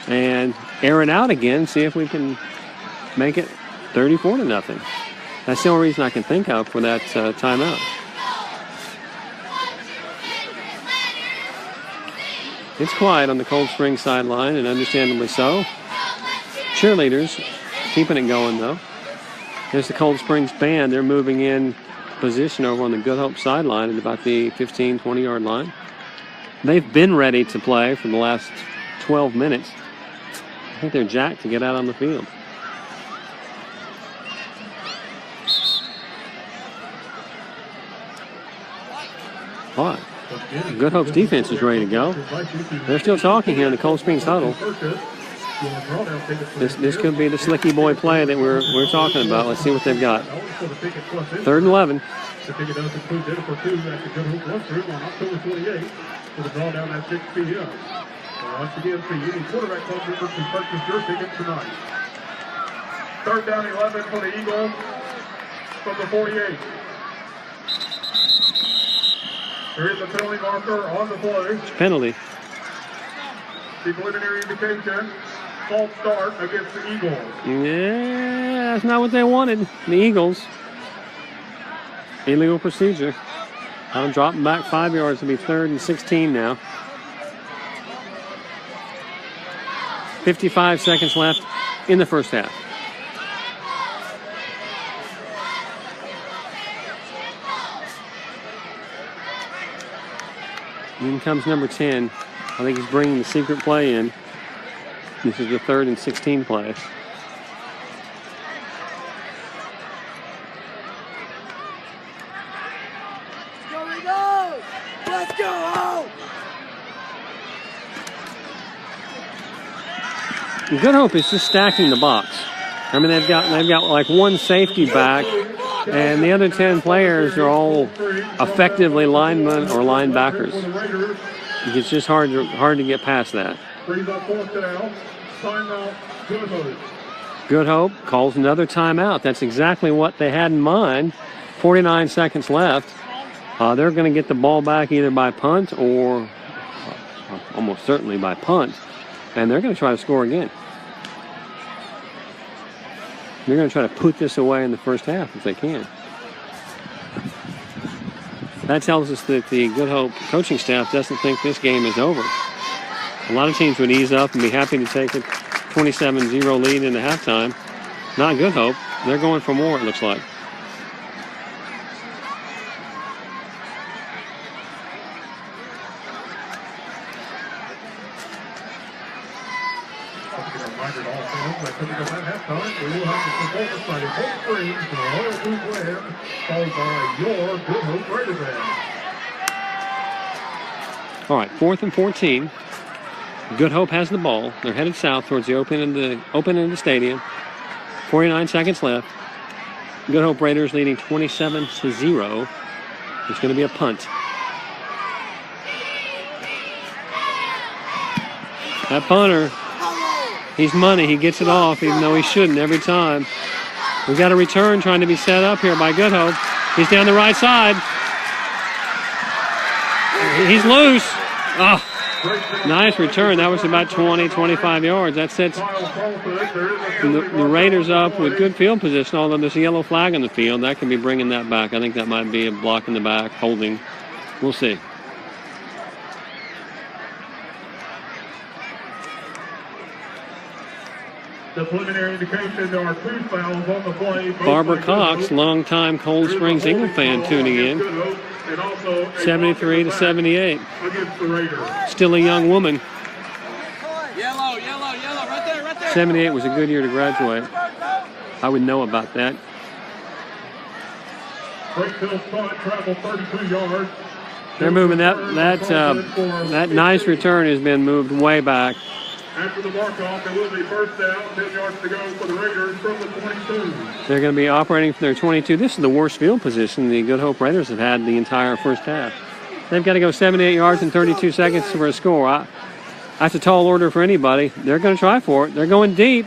Speaker 2: and air it out again, see if we can make it 34-0. That's the only reason I can think of for that timeout. It's quiet on the Cold Springs sideline, and understandably so. Cheerleaders keeping it going, though. There's the Cold Springs band. They're moving in position over on the Good Hope sideline at about the 15, 20-yard line. They've been ready to play for the last 12 minutes. I think they're jacked to get out on the field. All right. Good Hope's defense is ready to go. They're still talking here in the Cold Springs huddle. This could be the slicky boy play that we're talking about. Let's see what they've got. 3rd and 11.
Speaker 3: The ticket does include dinner for two at the Good Hope Lunchroom on October 28th for the drawdown at 6 p.m. Once again, for you, the quarterback club members can purchase your ticket tonight. 3rd down 11 for the Eagles from the 48. There is a penalty marker on the play.
Speaker 2: It's a penalty.
Speaker 3: The preliminary indication, false start against the Eagles.
Speaker 2: Yeah, that's not what they wanted. The Eagles. Illegal procedure. I'm dropping back 5 yards to be 3rd and 16 now. 55 seconds left in the first half. In comes number 10. I think he's bringing the secret play in. This is the 3rd and 16 play.
Speaker 4: Let's go!
Speaker 2: Good Hope is just stacking the box. I mean, they've got like one safety back, and the other 10 players are all effectively linemen or linebackers. It's just hard to get past that. Good Hope calls another timeout. That's exactly what they had in mind. 49 seconds left. They're going to get the ball back either by punt or almost certainly by punt, and they're going to try to score again. They're going to try to put this away in the first half if they can. That tells us that the Good Hope coaching staff doesn't think this game is over. A lot of teams would ease up and be happy to take a 27-0 lead into halftime. Not Good Hope. They're going for more, it looks like. All right, 4th and 14. Good Hope has the ball. They're headed south towards the open end of the stadium. 49 seconds left. Good Hope Raiders leading 27-0. It's going to be a punt. That punter, he's money. He gets it off, even though he shouldn't every time. We've got a return trying to be set up here by Good Hope. He's down the right side. He's loose. Oh, nice return. That was about 20, 25 yards. That sets the Raiders up with good field position, although there's a yellow flag on the field. That can be bringing that back. I think that might be a block in the back, holding. We'll see.
Speaker 3: The preliminary indication there are 2 fouls on the play.
Speaker 2: Barbara Cox, longtime Cold Springs Eagle fan, tuning in. 73-78.
Speaker 3: Against the Raiders.
Speaker 2: Still a young woman.
Speaker 4: Yellow, right there.
Speaker 2: 78 was a good year to graduate. I would know about that.
Speaker 3: Breakfield punt traveled 32 yards.
Speaker 2: They're moving that nice return has been moved way back.
Speaker 3: After the mark-off, there will be first down, 10 yards to go for the Raiders from the 22.
Speaker 2: They're going to be operating from their 22. This is the worst field position the Good Hope Raiders have had the entire first half. They've got to go 78 yards in 32 seconds for a score. That's a tall order for anybody. They're going to try for it. They're going deep.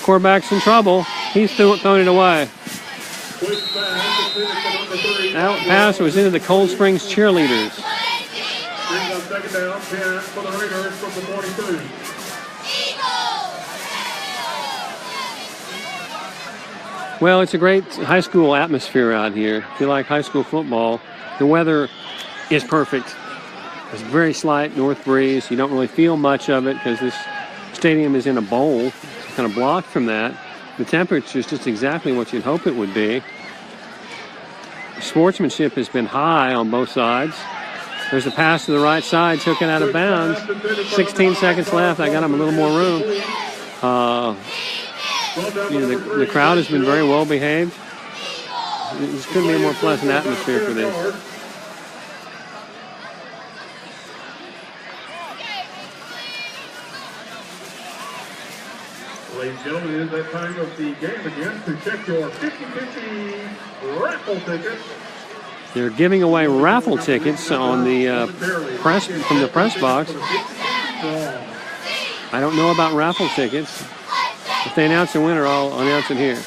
Speaker 2: Quarterback's in trouble. He's throwing it away. That pass was into the Cold Springs cheerleaders.
Speaker 3: Brings up second down, 10 for the Raiders from the 42.
Speaker 2: Well, it's a great high school atmosphere out here. If you like high school football, the weather is perfect. It's very slight north breeze. You don't really feel much of it because this stadium is in a bowl. It's kind of blocked from that. The temperature is just exactly what you'd hope it would be. sportsmanship has been high on both sides. There's a pass to the right side, took it out of bounds. 16 seconds left. I got him a little more room. The crowd has been very well behaved. This couldn't be a more pleasant atmosphere for this.
Speaker 3: Ladies and gentlemen, it is that time of the game again to check your 50-50 raffle tickets.
Speaker 2: They're giving away raffle tickets on the from the press box. I don't know about raffle tickets. If they announce a winner, I'll announce it here.